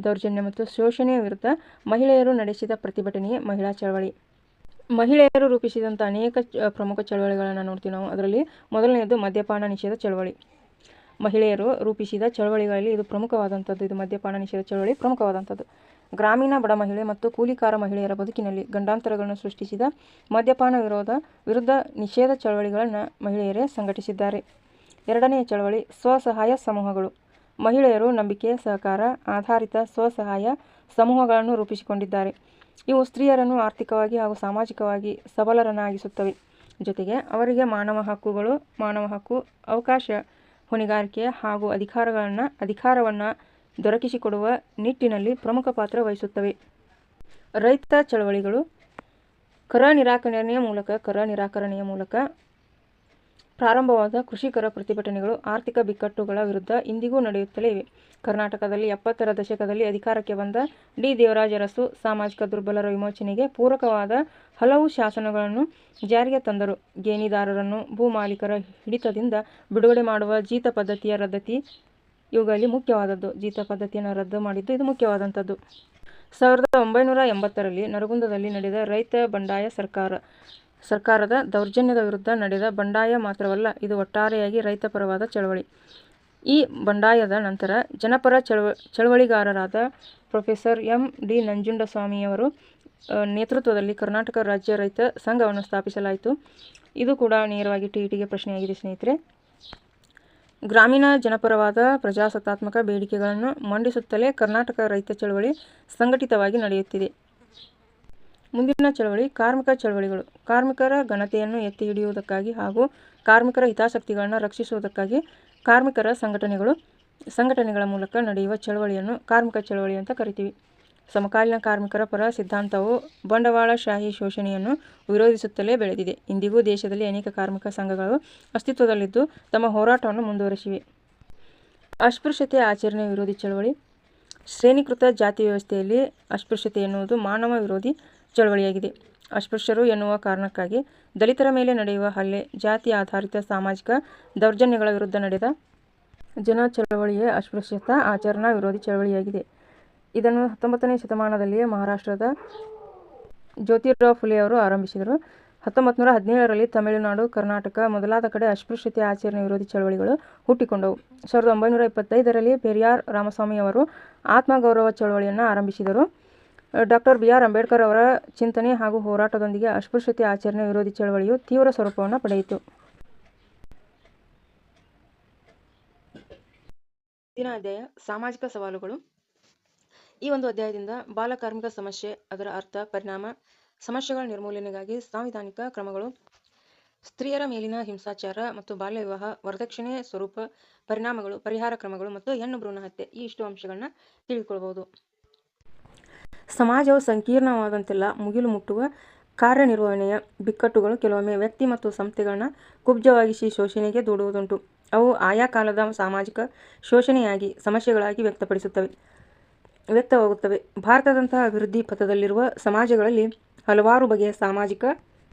ದೌರ್ಜನ್ಯ ಮತ್ತು ಶೋಷಣೆಯ ವಿರುದ್ಧ ಮಹಿಳೆಯರು ನಡೆಸಿದ ಪ್ರತಿಭಟನೆಯೇ ಮಹಿಳಾ ಚಳವಳಿ. ಮಹಿಳೆಯರು ರೂಪಿಸಿದಂಥ ಅನೇಕ ಪ್ರಮುಖ ಚಳವಳಿಗಳನ್ನು ನೋಡ್ತೀವಿ ನಾವು. ಅದರಲ್ಲಿ ಮೊದಲನೆಯದು ಮದ್ಯಪಾನ ನಿಷೇಧ ಚಳವಳಿ. ಮಹಿಳೆಯರು ರೂಪಿಸಿದ ಚಳವಳಿಗಳಲ್ಲಿ ಇದು ಪ್ರಮುಖವಾದಂಥದ್ದು. ಇದು ಮದ್ಯಪಾನ ನಿಷೇಧ ಚಳವಳಿ ಪ್ರಮುಖವಾದಂಥದ್ದು. ಗ್ರಾಮೀಣ ಬಡ ಮಹಿಳೆ ಮತ್ತು ಕೂಲಿಕಾರ ಮಹಿಳೆಯರ ಬದುಕಿನಲ್ಲಿ ಗಂಡಾಂತರಗಳನ್ನು ಸೃಷ್ಟಿಸಿದ ಮದ್ಯಪಾನ ವಿರುದ್ಧ ನಿಷೇಧ ಚಳವಳಿಗಳನ್ನು ಮಹಿಳೆಯರೇ ಸಂಘಟಿಸಿದ್ದಾರೆ. 2ನೇ ಚಳವಳಿ ಸ್ವಸಹಾಯ ಸಮೂಹಗಳು. ಮಹಿಳೆಯರು ನಂಬಿಕೆ, ಸಹಕಾರ ಆಧಾರಿತ ಸ್ವಸಹಾಯ ಸಮೂಹಗಳನ್ನು ರೂಪಿಸಿಕೊಂಡಿದ್ದಾರೆ. ಇವು ಸ್ತ್ರೀಯರನ್ನು ಆರ್ಥಿಕವಾಗಿ ಹಾಗೂ ಸಾಮಾಜಿಕವಾಗಿ ಸಬಲರನ್ನಾಗಿಸುತ್ತವೆ. ಜೊತೆಗೆ ಅವರಿಗೆ ಮಾನವ ಹಕ್ಕು, ಅವಕಾಶ, ಹೊಣೆಗಾರಿಕೆ ಹಾಗೂ ಅಧಿಕಾರವನ್ನು ದೊರಕಿಸಿಕೊಡುವ ನಿಟ್ಟಿನಲ್ಲಿ ಪ್ರಮುಖ ಪಾತ್ರ ವಹಿಸುತ್ತವೆ. ರೈತ ಚಳವಳಿಗಳು. ಕರ ನಿರಾಕರಣೆಯ ಮೂಲಕ ಪ್ರಾರಂಭವಾದ ಕೃಷಿಕರ ಪ್ರತಿಭಟನೆಗಳು ಆರ್ಥಿಕ ಬಿಕ್ಕಟ್ಟುಗಳ ವಿರುದ್ಧ ಇಂದಿಗೂ ನಡೆಯುತ್ತಲೇ ಇವೆ. ಕರ್ನಾಟಕದಲ್ಲಿ 70ರ ದಶಕದಲ್ಲಿ ಅಧಿಕಾರಕ್ಕೆ ಬಂದ ಡಿ. ದೇವರಾಜ ಅರಸು ಸಾಮಾಜಿಕ ದುರ್ಬಲರ ವಿಮೋಚನೆಗೆ ಪೂರಕವಾದ ಹಲವು ಶಾಸನಗಳನ್ನು ಜಾರಿಗೆ ತಂದರು. ಗೇಣಿದಾರರನ್ನು ಭೂಮಾಲೀಕರ ಹಿಡಿತದಿಂದ ಬಿಡುಗಡೆ ಮಾಡುವ ಜೀತ ಪದ್ಧತಿಯ ರದ್ದತಿ ಇವುಗಳಲ್ಲಿ ಮುಖ್ಯವಾದದ್ದು. ಜೀತ ಪದ್ಧತಿಯನ್ನು ರದ್ದು ಮಾಡಿದ್ದು ಇದು ಮುಖ್ಯವಾದಂಥದ್ದು. 1980ರಲ್ಲಿ ನರಗುಂದದಲ್ಲಿ ನಡೆದ ರೈತ ಬಂಡಾಯ ಸರ್ಕಾರದ ದೌರ್ಜನ್ಯದ ವಿರುದ್ಧ ನಡೆದ ಬಂಡಾಯ ಮಾತ್ರವಲ್ಲ, ಇದು ಒಟ್ಟಾರೆಯಾಗಿ ರೈತ ಪರವಾದ ಚಳವಳಿ. ಈ ಬಂಡಾಯದ ನಂತರ ಜನಪರ ಚಳವಳಿಗಾರರಾದ ಪ್ರೊಫೆಸರ್ ಎಂ. ಡಿ. ನಂಜುಂಡಸ್ವಾಮಿಯವರ ನೇತೃತ್ವದಲ್ಲಿ ಕರ್ನಾಟಕ ರಾಜ್ಯ ರೈತ ಸಂಘವನ್ನು ಸ್ಥಾಪಿಸಲಾಯಿತು. ಇದು ಕೂಡ ನೇರವಾಗಿ ಟಿಇಟಿಗೆ ಪ್ರಶ್ನೆಯಾಗಿದೆ ಸ್ನೇಹಿತರೆ. ಗ್ರಾಮೀಣ ಜನಪರವಾದ ಪ್ರಜಾಸತ್ತಾತ್ಮಕ ಬೇಡಿಕೆಗಳನ್ನು ಮಂಡಿಸುತ್ತಲೇ ಕರ್ನಾಟಕ ರೈತ ಚಳವಳಿ ಸಂಘಟಿತವಾಗಿ ನಡೆಯುತ್ತಿದೆ. ಮುಂದಿನ ಚಳವಳಿ ಕಾರ್ಮಿಕ ಚಳವಳಿಗಳು. ಕಾರ್ಮಿಕರ ಘನತೆಯನ್ನು ಎತ್ತಿ ಹಿಡಿಯುವುದಕ್ಕಾಗಿ ಹಾಗೂ ಕಾರ್ಮಿಕರ ಹಿತಾಸಕ್ತಿಗಳನ್ನು ರಕ್ಷಿಸುವುದಕ್ಕಾಗಿ ಕಾರ್ಮಿಕರ ಸಂಘಟನೆಗಳ ಮೂಲಕ ನಡೆಯುವ ಚಳವಳಿಯನ್ನು ಕಾರ್ಮಿಕ ಚಳವಳಿ ಅಂತ ಕರಿತೀವಿ. ಸಮಕಾಲೀನ ಕಾರ್ಮಿಕರ ಪರ ಸಿದ್ಧಾಂತವು ಬಂಡವಾಳಶಾಹಿ ಶೋಷಣೆಯನ್ನು ವಿರೋಧಿಸುತ್ತಲೇ ಬೆಳೆದಿದೆ. ಇಂದಿಗೂ ದೇಶದಲ್ಲಿ ಅನೇಕ ಕಾರ್ಮಿಕ ಸಂಘಗಳು ಅಸ್ತಿತ್ವದಲ್ಲಿದ್ದು ತಮ್ಮ ಹೋರಾಟವನ್ನು ಮುಂದುವರೆಸಿವೆ. ಅಸ್ಪೃಶ್ಯತೆ ಆಚರಣೆ ವಿರೋಧಿ ಚಳವಳಿ. ಶ್ರೇಣೀಕೃತ ಜಾತಿ ವ್ಯವಸ್ಥೆಯಲ್ಲಿ ಅಸ್ಪೃಶ್ಯತೆ ಎನ್ನುವುದು ಮಾನವ ವಿರೋಧಿ ಚಳವಳಿಯಾಗಿದೆ. ಅಸ್ಪೃಶ್ಯರು ಎನ್ನುವ ಕಾರಣಕ್ಕಾಗಿ ದಲಿತರ ಮೇಲೆ ನಡೆಯುವ ಹಲ್ಲೆ, ಜಾತಿ ಆಧಾರಿತ ಸಾಮಾಜಿಕ ದೌರ್ಜನ್ಯಗಳ ವಿರುದ್ಧ ನಡೆದ ಜನ ಚಳವಳಿಯೇ ಅಸ್ಪೃಶ್ಯತಾ ಆಚರಣಾ ವಿರೋಧಿ ಚಳವಳಿಯಾಗಿದೆ. ಇದನ್ನು 19ನೇ ಶತಮಾನದಲ್ಲಿಯೇ ಮಹಾರಾಷ್ಟ್ರದ ಜ್ಯೋತಿರಾವ್ ಫುಲೆ ಅವರು ಆರಂಭಿಸಿದರು. 1917ರಲ್ಲಿ ತಮಿಳುನಾಡು, ಕರ್ನಾಟಕ ಮೊದಲಾದ ಕಡೆ ಅಸ್ಪೃಶ್ಯತೆ ಆಚರಣೆ ವಿರೋಧಿ ಚಳವಳಿಗಳು ಹುಟ್ಟಿಕೊಂಡವು. 1925ರಲ್ಲಿ ಪೆರಿಯಾರ್ ರಾಮಸ್ವಾಮಿಯವರು ಆತ್ಮಗೌರವ ಚಳವಳಿಯನ್ನು ಆರಂಭಿಸಿದರು. Doctor B. ಆರ್. ಅಂಬೇಡ್ಕರ್ ಅವರ ಚಿಂತನೆ ಹಾಗೂ ಹೋರಾಟದೊಂದಿಗೆ ಅಸ್ಪೃಶ್ಯತೆ ಆಚರಣೆ ವಿರೋಧಿ ಚಳವಳಿಯು ತೀವ್ರ ಸ್ವರೂಪವನ್ನು ಪಡೆಯಿತು. ದಿನ ಅಧ್ಯಾಯ ಸಾಮಾಜಿಕ ಸವಾಲುಗಳು. ಈ ಒಂದು ಅಧ್ಯಾಯದಿಂದ ಬಾಲಕಾರ್ಮಿಕ ಸಮಸ್ಯೆ, ಅದರ ಅರ್ಥ, ಪರಿಣಾಮ, ಸಮಸ್ಯೆಗಳ ನಿರ್ಮೂಲನೆಗಾಗಿ ಸಾಂವಿಧಾನಿಕ ಕ್ರಮಗಳು, ಸ್ತ್ರೀಯರ ಮೇಲಿನ ಹಿಂಸಾಚಾರ ಮತ್ತು ಬಾಲ್ಯ ವಿವಾಹ, ವರದಕ್ಷಿಣೆ ಸ್ವರೂಪ, ಪರಿಣಾಮಗಳು, ಪರಿಹಾರ ಕ್ರಮಗಳು ಮತ್ತು ಹೆಣ್ಣು ಭ್ರೂಣ ಹತ್ಯೆ ಈ ಇಷ್ಟು ಅಂಶಗಳನ್ನ ತಿಳಿದುಕೊಳ್ಳಬಹುದು. ಸಮಾಜವು ಸಂಕೀರ್ಣವಾದಂತೆಲ್ಲ ಮುಗಿಲು ಮುಟ್ಟುವ ಕಾರ್ಯನಿರ್ವಹಣೆಯ ಬಿಕ್ಕಟ್ಟುಗಳು ಕೆಲವೊಮ್ಮೆ ವ್ಯಕ್ತಿ ಮತ್ತು ಸಂಸ್ಥೆಗಳನ್ನ ಕುಬ್ಜವಾಗಿಸಿ ಶೋಷಣೆಗೆ ದೂಡುವುದುಂಟು. ಅವು ಆಯಾ ಕಾಲದ ಸಾಮಾಜಿಕ ಶೋಷಣೆಯಾಗಿ ಸಮಸ್ಯೆಗಳಾಗಿ ವ್ಯಕ್ತವಾಗುತ್ತವೆ. ಭಾರತದಂತಹ ಅಭಿವೃದ್ಧಿ ಪಥದಲ್ಲಿರುವ ಸಮಾಜಗಳಲ್ಲಿ ಹಲವಾರು ಬಗೆಯ ಸಾಮಾಜಿಕ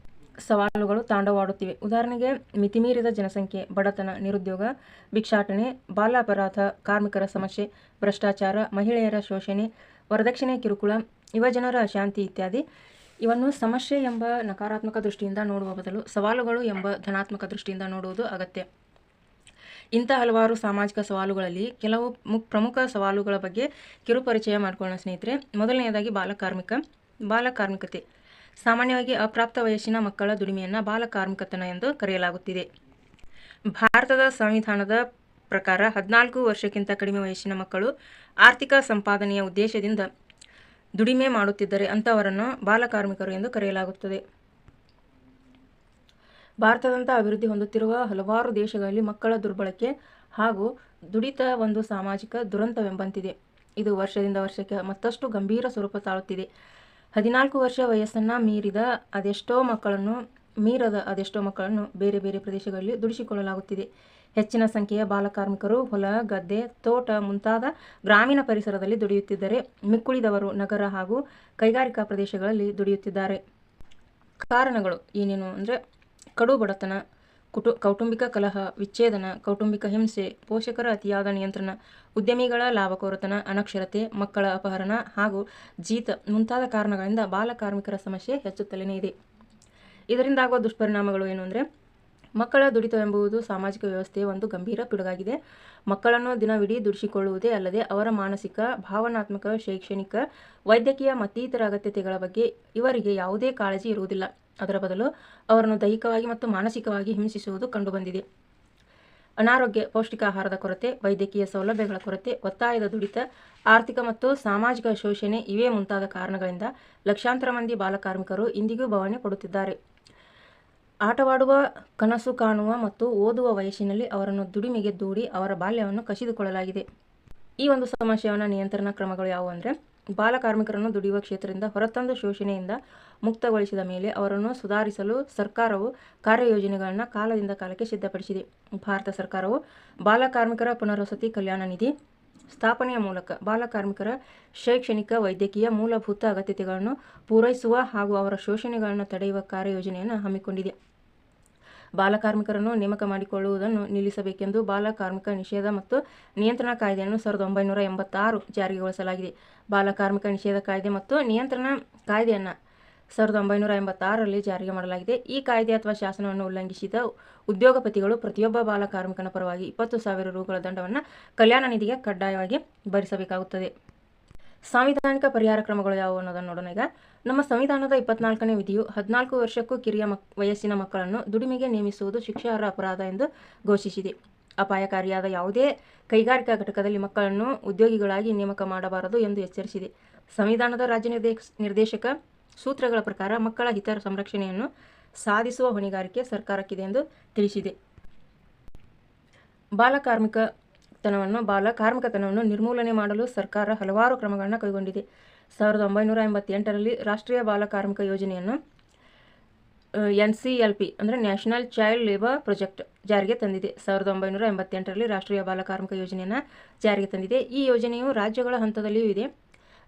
ಸವಾಲುಗಳು ತಾಂಡವವಾಡುತ್ತಿವೆ. ಉದಾಹರಣೆಗೆ ಮಿತಿಮೀರಿದ ಜನಸಂಖ್ಯೆ, ಬಡತನ, ನಿರುದ್ಯೋಗ, ಭಿಕ್ಷಾಟನೆ, ಬಾಲ ಅಪರಾಧ, ಕಾರ್ಮಿಕರ ಸಮಸ್ಯೆ, ಭ್ರಷ್ಟಾಚಾರ, ಮಹಿಳೆಯರ ಶೋಷಣೆ, ವರದಕ್ಷಿಣೆ ಕಿರುಕುಳ, ಯುವಜನರ ಅಶಾಂತಿ ಇತ್ಯಾದಿ. ಇವನ್ನು ಸಮಸ್ಯೆ ಎಂಬ ನಕಾರಾತ್ಮಕ ದೃಷ್ಟಿಯಿಂದ ನೋಡುವ ಬದಲು ಸವಾಲುಗಳು ಎಂಬ ಧನಾತ್ಮಕ ದೃಷ್ಟಿಯಿಂದ ನೋಡುವುದು ಅಗತ್ಯ. ಇಂಥ ಹಲವಾರು ಸಾಮಾಜಿಕ ಸವಾಲುಗಳಲ್ಲಿ ಕೆಲವು ಪ್ರಮುಖ ಸವಾಲುಗಳ ಬಗ್ಗೆ ಕಿರುಪರಿಚಯ ಮಾಡಿಕೊಳ್ಳೋಣ ಸ್ನೇಹಿತರೆ. ಮೊದಲನೆಯದಾಗಿ ಬಾಲಕಾರ್ಮಿಕತೆ. ಸಾಮಾನ್ಯವಾಗಿ ಅಪ್ರಾಪ್ತ ವಯಸ್ಸಿನ ಮಕ್ಕಳ ದುಡಿಮೆಯನ್ನು ಬಾಲಕಾರ್ಮಿಕತನ ಎಂದು ಕರೆಯಲಾಗುತ್ತಿದೆ. ಭಾರತದ ಸಂವಿಧಾನದ ಪ್ರಕಾರ 14 ವರ್ಷಕ್ಕಿಂತ ಕಡಿಮೆ ವಯಸ್ಸಿನ ಮಕ್ಕಳು ಆರ್ಥಿಕ ಸಂಪಾದನೆಯ ಉದ್ದೇಶದಿಂದ ದುಡಿಮೆ ಮಾಡುತ್ತಿದ್ದರೆ ಅಂಥವರನ್ನು ಬಾಲಕಾರ್ಮಿಕರು ಎಂದು ಕರೆಯಲಾಗುತ್ತದೆ. ಭಾರತದಂಥ ಅಭಿವೃದ್ಧಿ ಹೊಂದುತ್ತಿರುವ ಹಲವಾರು ದೇಶಗಳಲ್ಲಿ ಮಕ್ಕಳ ದುರ್ಬಳಕೆ ಹಾಗೂ ದುಡಿತ ಒಂದು ಸಾಮಾಜಿಕ ದುರಂತವೆಂಬಂತಿದೆ. ಇದು ವರ್ಷದಿಂದ ವರ್ಷಕ್ಕೆ ಮತ್ತಷ್ಟು ಗಂಭೀರ ಸ್ವರೂಪ ತಾಳುತ್ತಿದೆ. 14 ವರ್ಷ ವಯಸ್ಸನ್ನು ಮೀರದ ಅದೆಷ್ಟೋ ಮಕ್ಕಳನ್ನು ಬೇರೆ ಬೇರೆ ಪ್ರದೇಶಗಳಲ್ಲಿ ದುಡಿಸಿಕೊಳ್ಳಲಾಗುತ್ತಿದೆ. ಹೆಚ್ಚಿನ ಸಂಖ್ಯೆಯ ಬಾಲಕಾರ್ಮಿಕರು ಹೊಲ, ಗದ್ದೆ, ತೋಟ ಮುಂತಾದ ಗ್ರಾಮೀಣ ಪರಿಸರದಲ್ಲಿ ದುಡಿಯುತ್ತಿದ್ದರೆ, ಮಿಕ್ಕುಳಿದವರು ನಗರ ಹಾಗೂ ಕೈಗಾರಿಕಾ ಪ್ರದೇಶಗಳಲ್ಲಿ ದುಡಿಯುತ್ತಿದ್ದಾರೆ. ಕಾರಣಗಳು ಏನೇನು ಅಂದರೆ ಕಡು ಬಡತನ, ಕೌಟುಂಬಿಕ ಕಲಹ, ವಿಚ್ಛೇದನ, ಕೌಟುಂಬಿಕ ಹಿಂಸೆ, ಪೋಷಕರ ಅತಿಯಾದ ನಿಯಂತ್ರಣ, ಉದ್ಯಮಿಗಳ ಲಾಭಕೋರತನ, ಅನಕ್ಷರತೆ, ಮಕ್ಕಳ ಅಪಹರಣ ಹಾಗೂ ಜೀತ ಮುಂತಾದ ಕಾರಣಗಳಿಂದ ಬಾಲಕಾರ್ಮಿಕರ ಸಮಸ್ಯೆ ಹೆಚ್ಚುತ್ತಲೇ ಇದೆ. ಇದರಿಂದಾಗುವ ದುಷ್ಪರಿಣಾಮಗಳು ಏನು ಅಂದರೆ ಮಕ್ಕಳ ದುಡಿತವೆಂಬುದು ಸಾಮಾಜಿಕ ವ್ಯವಸ್ಥೆಯ ಒಂದು ಗಂಭೀರ ಪಿಡುಗಾಗಿದೆ. ಮಕ್ಕಳನ್ನು ದಿನವಿಡೀ ದುಡಿಸಿಕೊಳ್ಳುವುದೇ ಅಲ್ಲದೆ ಅವರ ಮಾನಸಿಕ, ಭಾವನಾತ್ಮಕ, ಶೈಕ್ಷಣಿಕ, ವೈದ್ಯಕೀಯ ಮತ್ತಿತರ ಅಗತ್ಯತೆಗಳ ಬಗ್ಗೆ ಇವರಿಗೆ ಯಾವುದೇ ಕಾಳಜಿ ಇರುವುದಿಲ್ಲ. ಅದರ ಬದಲು ಅವರನ್ನು ದೈಹಿಕವಾಗಿ ಮತ್ತು ಮಾನಸಿಕವಾಗಿ ಹಿಂಸಿಸುವುದು ಕಂಡುಬಂದಿದೆ. ಅನಾರೋಗ್ಯ, ಪೌಷ್ಟಿಕ ಆಹಾರದ ಕೊರತೆ, ವೈದ್ಯಕೀಯ ಸೌಲಭ್ಯಗಳ ಕೊರತೆ, ಒತ್ತಾಯದ ದುಡಿತ, ಆರ್ಥಿಕ ಮತ್ತು ಸಾಮಾಜಿಕ ಶೋಷಣೆ ಇವೇ ಮುಂತಾದ ಕಾರಣಗಳಿಂದ ಲಕ್ಷಾಂತರ ಮಂದಿ ಬಾಲಕಾರ್ಮಿಕರು ಇಂದಿಗೂ ಬವಣೆ ಪಡುತ್ತಿದ್ದಾರೆ. ಆಟವಾಡುವ, ಕನಸು ಕಾಣುವ ಮತ್ತು ಓದುವ ವಯಸ್ಸಿನಲ್ಲಿ ಅವರನ್ನು ದುಡಿಮೆಗೆ ದೂಡಿ ಅವರ ಬಾಲ್ಯವನ್ನು ಕಸಿದುಕೊಳ್ಳಲಾಗಿದೆ. ಈ ಒಂದು ಸಮಸ್ಯೆಯನ್ನು ನಿಯಂತ್ರಣ ಕ್ರಮಗಳು ಯಾವುವು ಅಂದರೆ ಬಾಲಕಾರ್ಮಿಕರನ್ನು ದುಡಿಯುವ ಕ್ಷೇತ್ರದಿಂದ ಹೊರತಂದು ಶೋಷಣೆಯಿಂದ ಮುಕ್ತಗೊಳಿಸಿದ ಮೇಲೆ ಅವರನ್ನು ಸುಧಾರಿಸಲು ಸರ್ಕಾರವು ಕಾರ್ಯಯೋಜನೆಗಳನ್ನು ಕಾಲದಿಂದ ಕಾಲಕ್ಕೆ ಸಿದ್ಧಪಡಿಸಿದೆ. ಭಾರತ ಸರ್ಕಾರವು ಬಾಲಕಾರ್ಮಿಕರ ಪುನರ್ವಸತಿ ಕಲ್ಯಾಣ ನಿಧಿ ಸ್ಥಾಪನೆಯ ಮೂಲಕ ಬಾಲಕಾರ್ಮಿಕರ ಶೈಕ್ಷಣಿಕ, ವೈದ್ಯಕೀಯ ಮೂಲಭೂತ ಅಗತ್ಯತೆಗಳನ್ನು ಪೂರೈಸುವ ಹಾಗೂ ಅವರ ಶೋಷಣೆಗಳನ್ನು ತಡೆಯುವ ಕಾರ್ಯಯೋಜನೆಯನ್ನು ಹಮ್ಮಿಕೊಂಡಿದೆ. ಬಾಲಕಾರ್ಮಿಕರನ್ನು ನೇಮಕ ಮಾಡಿಕೊಳ್ಳುವುದನ್ನು ನಿಲ್ಲಿಸಬೇಕೆಂದು ಬಾಲಕಾರ್ಮಿಕ ನಿಷೇಧ ಮತ್ತು ನಿಯಂತ್ರಣ ಕಾಯ್ದೆಯನ್ನು 1986 ಜಾರಿಗೊಳಿಸಲಾಗಿದೆ. ಬಾಲಕಾರ್ಮಿಕ ನಿಷೇಧ ಕಾಯ್ದೆ ಮತ್ತು ನಿಯಂತ್ರಣ ಕಾಯ್ದೆಯನ್ನು 1986ರಲ್ಲಿ ಜಾರಿಗೆ ಮಾಡಲಾಗಿದೆ. ಈ ಕಾಯ್ದೆ ಅಥವಾ ಶಾಸನವನ್ನು ಉಲ್ಲಂಘಿಸಿದ ಉದ್ಯೋಗಪತಿಗಳು ಪ್ರತಿಯೊಬ್ಬ ಬಾಲಕಾರ್ಮಿಕನ ಪರವಾಗಿ 20,000 ರೂಗಳ ದಂಡವನ್ನು ಕಲ್ಯಾಣ ನಿಧಿಗೆ ಕಡ್ಡಾಯವಾಗಿ ಭರಿಸಬೇಕಾಗುತ್ತದೆ. ಸಾಂವಿಧಾನಿಕ ಪರಿಹಾರ ಕ್ರಮಗಳು ಯಾವುವು ಅನ್ನೋದನ್ನು ನೋಡೋಣ. ಈಗ ನಮ್ಮ ಸಂವಿಧಾನದ 24ನೇ ವಿಧಿಯು 14 ವರ್ಷಕ್ಕೂ ಕಿರಿಯ ವಯಸ್ಸಿನ ಮಕ್ಕಳನ್ನು ದುಡಿಮೆಗೆ ನೇಮಿಸುವುದು ಶಿಕ್ಷಾರ್ಹ ಅಪರಾಧ ಎಂದು ಘೋಷಿಸಿದೆ. ಅಪಾಯಕಾರಿಯಾದ ಯಾವುದೇ ಕೈಗಾರಿಕಾ ಘಟಕದಲ್ಲಿ ಮಕ್ಕಳನ್ನು ಉದ್ಯೋಗಿಗಳಾಗಿ ನೇಮಕ ಮಾಡಬಾರದು ಎಂದು ಎಚ್ಚರಿಸಿದೆ. ಸಂವಿಧಾನದ ರಾಜ್ಯ ನಿರ್ದೇಶಕ ಸೂತ್ರಗಳ ಪ್ರಕಾರ ಮಕ್ಕಳ ಹಿತ ಸಂರಕ್ಷಣೆಯನ್ನು ಸಾಧಿಸುವ ಹೊಣೆಗಾರಿಕೆ ಸರ್ಕಾರಕ್ಕಿದೆ ಎಂದು ತಿಳಿಸಿದೆ. ಬಾಲಕಾರ್ಮಿಕತನವನ್ನು ನಿರ್ಮೂಲನೆ ಮಾಡಲು ಸರ್ಕಾರ ಹಲವಾರು ಕ್ರಮಗಳನ್ನು ಕೈಗೊಂಡಿದೆ. 1988ರಲ್ಲಿ ರಾಷ್ಟ್ರೀಯ ಬಾಲಕಾರ್ಮಿಕ ಯೋಜನೆಯನ್ನು NCLP ಅಂದರೆ ನ್ಯಾಷನಲ್ ಚೈಲ್ಡ್ ಲೇಬರ್ ಪ್ರಾಜೆಕ್ಟ್ ಜಾರಿಗೆ ತಂದಿದೆ. 1988ರಲ್ಲಿ ರಾಷ್ಟ್ರೀಯ ಬಾಲಕಾರ್ಮಿಕ ಯೋಜನೆಯನ್ನು ಜಾರಿಗೆ ತಂದಿದೆ. ಈ ಯೋಜನೆಯು ರಾಜ್ಯಗಳ ಹಂತದಲ್ಲಿಯೂ ಇದೆ.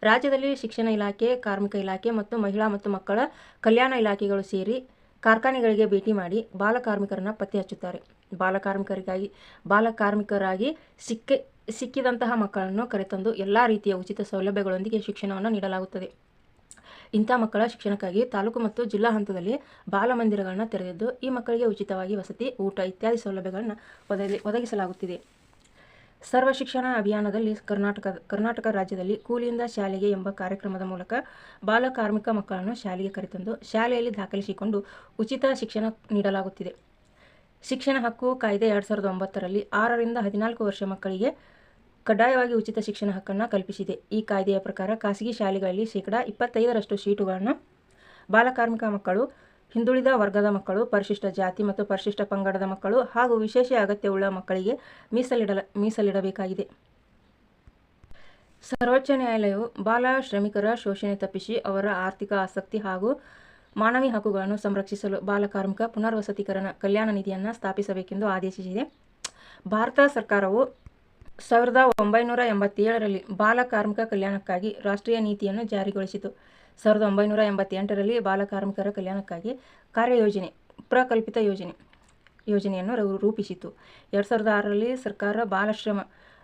ರಾಜ್ಯದಲ್ಲಿ ಶಿಕ್ಷಣ ಇಲಾಖೆ, ಕಾರ್ಮಿಕ ಇಲಾಖೆ ಮತ್ತು ಮಹಿಳಾ ಮತ್ತು ಮಕ್ಕಳ ಕಲ್ಯಾಣ ಇಲಾಖೆಗಳು ಸೇರಿ ಕಾರ್ಖಾನೆಗಳಿಗೆ ಭೇಟಿ ಮಾಡಿ ಬಾಲಕಾರ್ಮಿಕರನ್ನು ಪತ್ತೆ ಹಚ್ಚುತ್ತಾರೆ. ಬಾಲಕಾರ್ಮಿಕರಾಗಿ ಸಿಕ್ಕಿದಂತಹ ಮಕ್ಕಳನ್ನು ಕರೆತಂದು ಎಲ್ಲ ರೀತಿಯ ಉಚಿತ ಸೌಲಭ್ಯಗಳೊಂದಿಗೆ ಶಿಕ್ಷಣವನ್ನು ನೀಡಲಾಗುತ್ತದೆ. ಇಂಥ ಮಕ್ಕಳ ಶಿಕ್ಷಣಕ್ಕಾಗಿ ತಾಲೂಕು ಮತ್ತು ಜಿಲ್ಲಾ ಹಂತದಲ್ಲಿ ಬಾಲಮಂದಿರಗಳನ್ನು ತೆರೆದಿದ್ದು ಈ ಮಕ್ಕಳಿಗೆ ಉಚಿತವಾಗಿ ವಸತಿ, ಊಟ ಇತ್ಯಾದಿ ಸೌಲಭ್ಯಗಳನ್ನು ಒದಗಿಸಲಾಗುತ್ತಿದೆ. ಸರ್ವ ಶಿಕ್ಷಣ ಅಭಿಯಾನದಲ್ಲಿ ಕರ್ನಾಟಕ ರಾಜ್ಯದಲ್ಲಿ ಕೂಲಿಯಿಂದ ಶಾಲೆಗೆ ಎಂಬ ಕಾರ್ಯಕ್ರಮದ ಮೂಲಕ ಬಾಲ ಕಾರ್ಮಿಕ ಮಕ್ಕಳನ್ನು ಶಾಲೆಗೆ ಕರೆತಂದು ಶಾಲೆಯಲ್ಲಿ ದಾಖಲಿಸಿಕೊಂಡು ಉಚಿತ ಶಿಕ್ಷಣ ನೀಡಲಾಗುತ್ತಿದೆ. ಶಿಕ್ಷಣ ಹಕ್ಕು ಕಾಯ್ದೆ 2009ರಲ್ಲಿ 6ರಿಂದ 14 ವರ್ಷ ಮಕ್ಕಳಿಗೆ ಕಡ್ಡಾಯವಾಗಿ ಉಚಿತ ಶಿಕ್ಷಣ ಹಕ್ಕನ್ನು ಕಲ್ಪಿಸಿದೆ. ಈ ಕಾಯ್ದೆಯ ಪ್ರಕಾರ ಖಾಸಗಿ ಶಾಲೆಗಳಲ್ಲಿ 25% ಸೀಟುಗಳನ್ನು ಬಾಲಕಾರ್ಮಿಕ ಮಕ್ಕಳು, ಹಿಂದುಳಿದ ವರ್ಗದ ಮಕ್ಕಳು, ಪರಿಶಿಷ್ಟ ಜಾತಿ ಮತ್ತು ಪರಿಶಿಷ್ಟ ಪಂಗಡದ ಮಕ್ಕಳು ಹಾಗೂ ವಿಶೇಷ ಅಗತ್ಯವುಳ್ಳ ಮಕ್ಕಳಿಗೆ ಮೀಸಲಿಡಬೇಕಾಗಿದೆ. ಸರ್ವೋಚ್ಚ ನ್ಯಾಯಾಲಯವು ಬಾಲ ಶ್ರಮಿಕರ ಶೋಷಣೆ ತಪ್ಪಿಸಿ ಅವರ ಆರ್ಥಿಕ ಆಸಕ್ತಿ ಹಾಗೂ ಮಾನವೀಯ ಹಕ್ಕುಗಳನ್ನು ಸಂರಕ್ಷಿಸಲು ಬಾಲಕಾರ್ಮಿಕ ಪುನರ್ವಸತೀಕರಣ ಕಲ್ಯಾಣ ನಿಧಿಯನ್ನು ಸ್ಥಾಪಿಸಬೇಕೆಂದು ಆದೇಶಿಸಿದೆ. ಭಾರತ ಸರ್ಕಾರವು 1987ರಲ್ಲಿ ಬಾಲ ಕಾರ್ಮಿಕ ಕಲ್ಯಾಣಕ್ಕಾಗಿ ರಾಷ್ಟ್ರೀಯ ನೀತಿಯನ್ನು ಜಾರಿಗೊಳಿಸಿತು. 1988ರಲ್ಲಿ ಬಾಲಕಾರ್ಮಿಕರ ಕಲ್ಯಾಣಕ್ಕಾಗಿ ಕಾರ್ಯಯೋಜನೆ ಪ್ರಕಲ್ಪಿತ ಯೋಜನೆಯನ್ನು ರೂಪಿಸಿತು. 2006ರಲ್ಲಿ ಸರ್ಕಾರ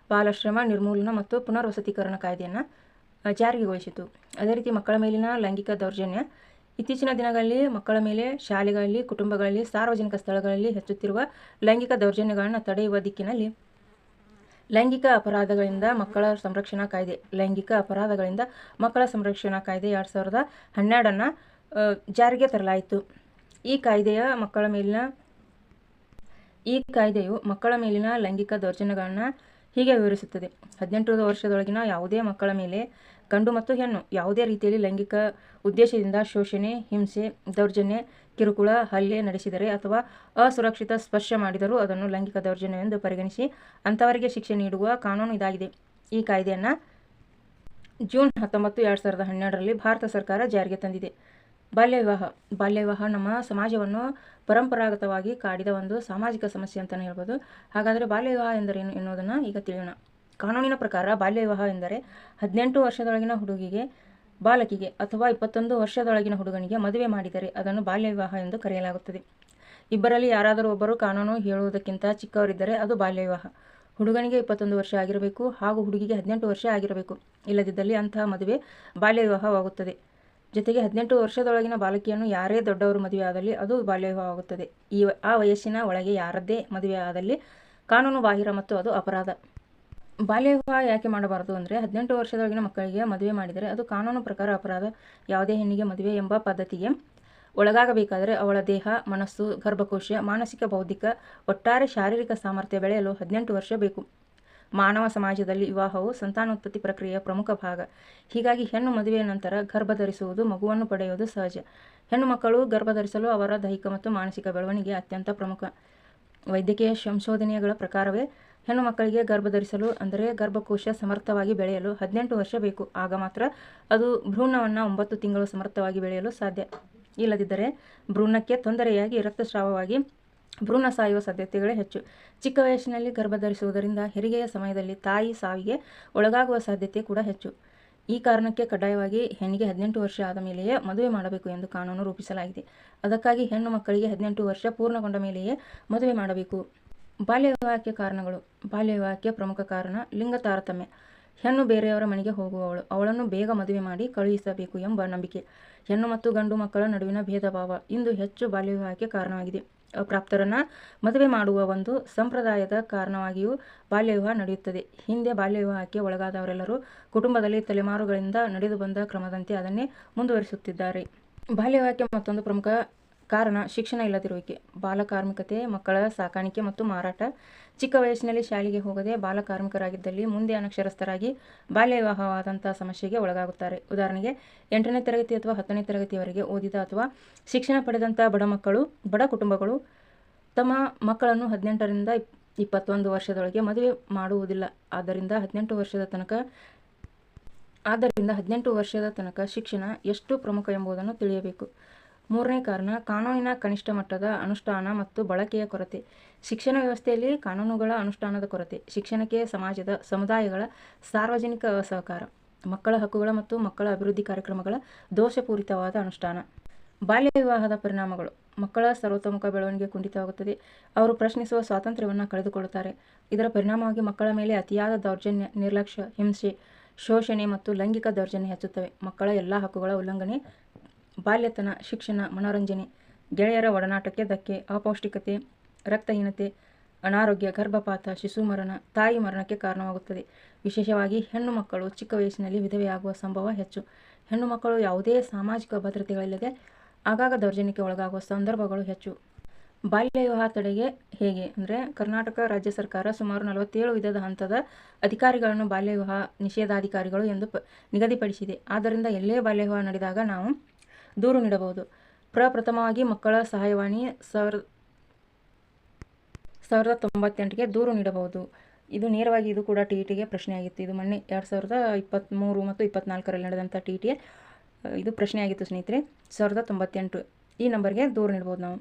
ಬಾಲಶ್ರಮ ನಿರ್ಮೂಲನಾ ಮತ್ತು ಪುನರ್ವಸತೀಕರಣ ಕಾಯ್ದೆಯನ್ನು ಜಾರಿಗೊಳಿಸಿತು. ಅದೇ ರೀತಿ ಮಕ್ಕಳ ಮೇಲಿನ ಲೈಂಗಿಕ ದೌರ್ಜನ್ಯ ಇತ್ತೀಚಿನ ದಿನಗಳಲ್ಲಿ ಮಕ್ಕಳ ಮೇಲೆ ಶಾಲೆಗಳಲ್ಲಿ, ಕುಟುಂಬಗಳಲ್ಲಿ, ಸಾರ್ವಜನಿಕ ಸ್ಥಳಗಳಲ್ಲಿ ಹೆಚ್ಚುತ್ತಿರುವ ಲೈಂಗಿಕ ದೌರ್ಜನ್ಯಗಳನ್ನು ತಡೆಯುವ ದಿಕ್ಕಿನಲ್ಲಿ ಲೈಂಗಿಕ ಅಪರಾಧಗಳಿಂದ ಮಕ್ಕಳ ಸಂರಕ್ಷಣಾ ಕಾಯ್ದೆ 2012ನ್ನು ಜಾರಿಗೆ ತರಲಾಯಿತು. ಈ ಕಾಯ್ದೆಯು ಮಕ್ಕಳ ಮೇಲಿನ ಲೈಂಗಿಕ ದೌರ್ಜನ್ಯಗಳನ್ನು ಹೀಗೆ ವಿವರಿಸುತ್ತದೆ. 18 ವರ್ಷದೊಳಗಿನ ಯಾವುದೇ ಮಕ್ಕಳ ಮೇಲೆ ಗಂಡು ಮತ್ತು ಹೆಣ್ಣು ಯಾವುದೇ ರೀತಿಯಲ್ಲಿ ಲೈಂಗಿಕ ಉದ್ದೇಶದಿಂದ ಶೋಷಣೆ, ಹಿಂಸೆ, ದೌರ್ಜನ್ಯ, ಕಿರುಕುಳ, ಹಲ್ಲೆ ನಡೆಸಿದರೆ ಅಥವಾ ಅಸುರಕ್ಷಿತ ಸ್ಪರ್ಶ ಮಾಡಿದರೂ ಅದನ್ನು ಲೈಂಗಿಕ ದೌರ್ಜನ್ಯವೆಂದು ಪರಿಗಣಿಸಿ ಅಂಥವರಿಗೆ ಶಿಕ್ಷೆ ನೀಡುವ ಕಾನೂನು ಇದಾಗಿದೆ. ಈ ಕಾಯ್ದೆಯನ್ನು ಜೂನ್ 19, 2012ರಲ್ಲಿ ಭಾರತ ಸರ್ಕಾರ ಜಾರಿಗೆ ತಂದಿದೆ. ಬಾಲ್ಯವಿವಾಹ ನಮ್ಮ ಸಮಾಜವನ್ನು ಪರಂಪರಾಗತವಾಗಿ ಕಾಡಿದ ಒಂದು ಸಾಮಾಜಿಕ ಸಮಸ್ಯೆ ಅಂತಲೇ ಹೇಳ್ಬೋದು. ಹಾಗಾದರೆ ಬಾಲ್ಯವಿವಾಹ ಎಂದರೇನು ಎನ್ನುವುದನ್ನು ಈಗ ತಿಳಿಯೋಣ. ಕಾನೂನಿನ ಪ್ರಕಾರ ಬಾಲ್ಯವಿವಾಹ ಎಂದರೆ 18 ವರ್ಷದೊಳಗಿನ ಬಾಲಕಿಗೆ ಅಥವಾ 21 ವರ್ಷದೊಳಗಿನ ಹುಡುಗನಿಗೆ ಮದುವೆ ಮಾಡಿದರೆ ಅದನ್ನು ಬಾಲ್ಯವಿವಾಹ ಎಂದು ಕರೆಯಲಾಗುತ್ತದೆ. ಇಬ್ಬರಲ್ಲಿ ಯಾರಾದರೂ ಒಬ್ಬರು ಕಾನೂನು ಹೇಳುವುದಕ್ಕಿಂತ ಚಿಕ್ಕವರಿದ್ದರೆ ಅದು ಬಾಲ್ಯವಿವಾಹ. ಹುಡುಗನಿಗೆ 21 ವರ್ಷ ಆಗಿರಬೇಕು ಹಾಗೂ ಹುಡುಗಿಗೆ 18 ವರ್ಷ ಆಗಿರಬೇಕು. ಇಲ್ಲದಿದ್ದಲ್ಲಿ ಅಂತಹ ಮದುವೆ ಬಾಲ್ಯವಿವಾಹವಾಗುತ್ತದೆ. ಜೊತೆಗೆ 18 ವರ್ಷದೊಳಗಿನ ಬಾಲಕಿಯನ್ನು ಯಾರೇ ದೊಡ್ಡವರು ಮದುವೆ ಆದಲ್ಲಿ ಅದು ಬಾಲ್ಯವಿವಾಹವಾಗುತ್ತದೆ. ಆ ವಯಸ್ಸಿನ ಒಳಗೆ ಯಾರದ್ದೇ ಮದುವೆ ಆದಲ್ಲಿ ಕಾನೂನು ಬಾಹಿರ ಮತ್ತು ಅದು ಅಪರಾಧ. ಬಾಲ್ಯವಿವಾಹ ಯಾಕೆ ಮಾಡಬಾರದು ಅಂದರೆ 18 ವರ್ಷದೊಳಗಿನ ಮಕ್ಕಳಿಗೆ ಮದುವೆ ಮಾಡಿದರೆ ಅದು ಕಾನೂನು ಪ್ರಕಾರ ಅಪರಾಧ. ಯಾವುದೇ ಹೆಣ್ಣಿಗೆ ಮದುವೆ ಎಂಬ ಪದ್ಧತಿಗೆ ಒಳಗಾಗಬೇಕಾದರೆ ಅವಳ ದೇಹ, ಮನಸ್ಸು, ಗರ್ಭಕೋಶ, ಮಾನಸಿಕ, ಬೌದ್ಧಿಕ, ಒಟ್ಟಾರೆ ಶಾರೀರಿಕ ಸಾಮರ್ಥ್ಯ ಬೆಳೆಯಲು 18 ವರ್ಷ ಬೇಕು. ಮಾನವ ಸಮಾಜದಲ್ಲಿ ವಿವಾಹವು ಸಂತಾನೋತ್ಪತ್ತಿ ಪ್ರಕ್ರಿಯೆಯ ಪ್ರಮುಖ ಭಾಗ. ಹೀಗಾಗಿ ಹೆಣ್ಣು ಮದುವೆಯ ನಂತರ ಗರ್ಭಧರಿಸುವುದು, ಮಗುವನ್ನು ಪಡೆಯುವುದು ಸಹಜ. ಹೆಣ್ಣು ಮಕ್ಕಳು ಗರ್ಭಧರಿಸಲು ಅವರ ದೈಹಿಕ ಮತ್ತು ಮಾನಸಿಕ ಬೆಳವಣಿಗೆ ಅತ್ಯಂತ ಪ್ರಮುಖ. ವೈದ್ಯಕೀಯ ಸಂಶೋಧನೆಗಳ ಪ್ರಕಾರವೇ ಹೆಣ್ಣು ಮಕ್ಕಳಿಗೆ ಗರ್ಭಧರಿಸಲು ಅಂದರೆ ಗರ್ಭಕೋಶ ಸಮರ್ಥವಾಗಿ ಬೆಳೆಯಲು 18 ವರ್ಷ ಬೇಕು. ಆಗ ಮಾತ್ರ ಅದು ಭ್ರೂಣವನ್ನು 9 ತಿಂಗಳು ಸಮರ್ಥವಾಗಿ ಬೆಳೆಯಲು ಸಾಧ್ಯ. ಇಲ್ಲದಿದ್ದರೆ ಭ್ರೂಣಕ್ಕೆ ತೊಂದರೆಯಾಗಿ ರಕ್ತಸ್ರಾವವಾಗಿ ಭ್ರೂಣ ಸಾಯುವ ಸಾಧ್ಯತೆಗಳೇ ಹೆಚ್ಚು. ಚಿಕ್ಕ ವಯಸ್ಸಿನಲ್ಲಿ ಗರ್ಭಧರಿಸುವುದರಿಂದ ಹೆರಿಗೆಯ ಸಮಯದಲ್ಲಿ ತಾಯಿ ಸಾವಿಗೆ ಒಳಗಾಗುವ ಸಾಧ್ಯತೆ ಕೂಡ ಹೆಚ್ಚು. ಈ ಕಾರಣಕ್ಕೆ ಕಡ್ಡಾಯವಾಗಿ ಹೆಣ್ಣಿಗೆ 18 ವರ್ಷ ಆದ ಮೇಲೆಯೇ ಮದುವೆ ಮಾಡಬೇಕು ಎಂದು ಕಾನೂನು ರೂಪಿಸಲಾಗಿದೆ. ಅದಕ್ಕಾಗಿ ಹೆಣ್ಣು ಮಕ್ಕಳಿಗೆ 18 ವರ್ಷ ಪೂರ್ಣಗೊಂಡ ಮೇಲೆಯೇ ಮದುವೆ ಮಾಡಬೇಕು. ಬಾಲ್ಯವಿವಾಹಕ್ಕೆ ಕಾರಣಗಳು. ಬಾಲ್ಯವಿವಾಹಕ್ಕೆ ಪ್ರಮುಖ ಕಾರಣ ಲಿಂಗ ತಾರತಮ್ಯ. ಹೆಣ್ಣು ಬೇರೆಯವರ ಮನೆಗೆ ಹೋಗುವವಳು, ಅವಳನ್ನು ಬೇಗ ಮದುವೆ ಮಾಡಿ ಕಳುಹಿಸಬೇಕು ಎಂಬ ನಂಬಿಕೆ. ಹೆಣ್ಣು ಮತ್ತು ಗಂಡು ಮಕ್ಕಳ ನಡುವಿನ ಭೇದ ಭಾವ ಇಂದು ಹೆಚ್ಚು ಬಾಲ್ಯವಿವಾಹಕ್ಕೆ ಕಾರಣವಾಗಿದೆ. ಅಪ್ರಾಪ್ತರನ್ನು ಮದುವೆ ಮಾಡುವ ಒಂದು ಸಂಪ್ರದಾಯದ ಕಾರಣವಾಗಿಯೂ ಬಾಲ್ಯವಿವಾಹ ನಡೆಯುತ್ತದೆ. ಹಿಂದೆ ಬಾಲ್ಯವಿವಾಹಕ್ಕೆ ಒಳಗಾದವರೆಲ್ಲರೂ ಕುಟುಂಬದಲ್ಲಿ ತಲೆಮಾರುಗಳಿಂದ ನಡೆದು ಬಂದ ಕ್ರಮದಂತೆ ಅದನ್ನೇ ಮುಂದುವರಿಸುತ್ತಿದ್ದಾರೆ. ಬಾಲ್ಯವಿವಾಹಕ್ಕೆ ಮತ್ತೊಂದು ಪ್ರಮುಖ ಕಾರಣ ಶಿಕ್ಷಣ ಇಲ್ಲದಿರುವಿಕೆ. ಬಾಲಕಾರ್ಮಿಕತೆ, ಮಕ್ಕಳ ಸಾಕಾಣಿಕೆ ಮತ್ತು ಮಾರಾಟ. ಚಿಕ್ಕ ವಯಸ್ಸಿನಲ್ಲಿ ಶಾಲೆಗೆ ಹೋಗದೆ ಬಾಲಕಾರ್ಮಿಕರಾಗಿದ್ದಲ್ಲಿ ಮುಂದೆ ಅನಕ್ಷರಸ್ಥರಾಗಿ ಬಾಲ್ಯವಿವಾಹವಾದಂಥ ಸಮಸ್ಯೆಗೆ ಒಳಗಾಗುತ್ತಾರೆ. ಉದಾಹರಣೆಗೆ 8ನೇ ತರಗತಿ ಅಥವಾ 10ನೇ ತರಗತಿಯವರೆಗೆ ಓದಿದ ಅಥವಾ ಶಿಕ್ಷಣ ಪಡೆದಂಥ ಬಡ ಕುಟುಂಬಗಳು ತಮ್ಮ ಮಕ್ಕಳನ್ನು 18ರಿಂದ 21 ವರ್ಷದೊಳಗೆ ಮದುವೆ ಮಾಡುವುದಿಲ್ಲ. ಆದ್ದರಿಂದ 18 ವರ್ಷದ ತನಕ ಶಿಕ್ಷಣ ಎಷ್ಟು ಪ್ರಮುಖ ಎಂಬುದನ್ನು ತಿಳಿಯಬೇಕು. 3ನೇ ಕಾರಣ ಕಾನೂನಿನ ಕನಿಷ್ಠ ಮಟ್ಟದ ಅನುಷ್ಠಾನ ಮತ್ತು ಬಳಕೆಯ ಕೊರತೆ. ಶಿಕ್ಷಣ ವ್ಯವಸ್ಥೆಯಲ್ಲಿ ಕಾನೂನುಗಳ ಅನುಷ್ಠಾನದ ಕೊರತೆ. ಶಿಕ್ಷಣಕ್ಕೆ ಸಮಾಜದ, ಸಮುದಾಯಗಳ ಸಾರ್ವಜನಿಕ ಅಸಹಕಾರ. ಮಕ್ಕಳ ಹಕ್ಕುಗಳ ಮತ್ತು ಮಕ್ಕಳ ಅಭಿವೃದ್ಧಿ ಕಾರ್ಯಕ್ರಮಗಳ ದೋಷಪೂರಿತವಾದ ಅನುಷ್ಠಾನ. ಬಾಲ್ಯ ವಿವಾಹದ ಪರಿಣಾಮಗಳು. ಮಕ್ಕಳ ಸರ್ವತೋಮುಖ ಬೆಳವಣಿಗೆ ಕುಂಠಿತವಾಗುತ್ತದೆ. ಅವರು ಪ್ರಶ್ನಿಸುವ ಸ್ವಾತಂತ್ರ್ಯವನ್ನು ಕಳೆದುಕೊಳ್ಳುತ್ತಾರೆ. ಇದರ ಪರಿಣಾಮವಾಗಿ ಮಕ್ಕಳ ಮೇಲೆ ಅತಿಯಾದ ದೌರ್ಜನ್ಯ, ನಿರ್ಲಕ್ಷ್ಯ, ಹಿಂಸೆ ಶೋಷಣೆ ಮತ್ತು ಲೈಂಗಿಕ ದೌರ್ಜನ್ಯ ಹೆಚ್ಚುತ್ತವೆ. ಮಕ್ಕಳ ಎಲ್ಲ ಹಕ್ಕುಗಳ ಉಲ್ಲಂಘನೆ, ಬಾಲ್ಯತನ, ಶಿಕ್ಷಣ, ಮನೋರಂಜನೆ, ಗೆಳೆಯರ ಒಡನಾಟಕ್ಕೆ ಧಕ್ಕೆ, ಅಪೌಷ್ಟಿಕತೆ, ರಕ್ತಹೀನತೆ, ಅನಾರೋಗ್ಯ, ಗರ್ಭಪಾತ, ಶಿಶು ಮರಣ, ತಾಯಿ ಮರಣಕ್ಕೆ ಕಾರಣವಾಗುತ್ತದೆ. ವಿಶೇಷವಾಗಿ ಹೆಣ್ಣು ಮಕ್ಕಳು ಚಿಕ್ಕ ವಯಸ್ಸಿನಲ್ಲಿ ವಿಧವೆಯಾಗುವ ಸಂಭವ ಹೆಚ್ಚು. ಹೆಣ್ಣು ಮಕ್ಕಳು ಯಾವುದೇ ಸಾಮಾಜಿಕ ಭದ್ರತೆಗಳಿಲ್ಲದೆ ಆಗಾಗ ದೌರ್ಜನ್ಯಕ್ಕೆ ಒಳಗಾಗುವ ಸಂದರ್ಭಗಳು ಹೆಚ್ಚು. ಬಾಲ್ಯ ವಿವಾಹ ತಡೆಗೆ ಹೇಗೆ ಅಂದರೆ, ಕರ್ನಾಟಕ ರಾಜ್ಯ ಸರ್ಕಾರ ಸುಮಾರು 47 ವಿಧದ ಹಂತದ ಅಧಿಕಾರಿಗಳನ್ನು ಬಾಲ್ಯ ವಿವಾಹ ನಿಷೇಧಾಧಿಕಾರಿಗಳು ಎಂದು ನಿಗದಿಪಡಿಸಿದೆ. ಆದ್ದರಿಂದ ಎಲ್ಲೇ ಬಾಲ್ಯ ವಿವಾಹ ನಡೆದಾಗ ನಾವು ದೂರು ನೀಡಬಹುದು. ಪ್ರಪ್ರಥಮವಾಗಿ ಮಕ್ಕಳ ಸಹಾಯವಾಣಿ 1098ಗೆ ದೂರು ನೀಡಬಹುದು. ಇದು ನೇರವಾಗಿ ಇದು ಕೂಡ TETಗೆ ಪ್ರಶ್ನೆಯಾಗಿತ್ತು. ಇದು ಮೊನ್ನೆ 2023 ಮತ್ತು 2024ರಲ್ಲಿ ನಡೆದಂಥ TETಗೆ ಇದು ಪ್ರಶ್ನೆಯಾಗಿತ್ತು ಸ್ನೇಹಿತರೆ. 1098 ಈ ನಂಬರ್ಗೆ ದೂರು ನೀಡಬಹುದು. ನಾವು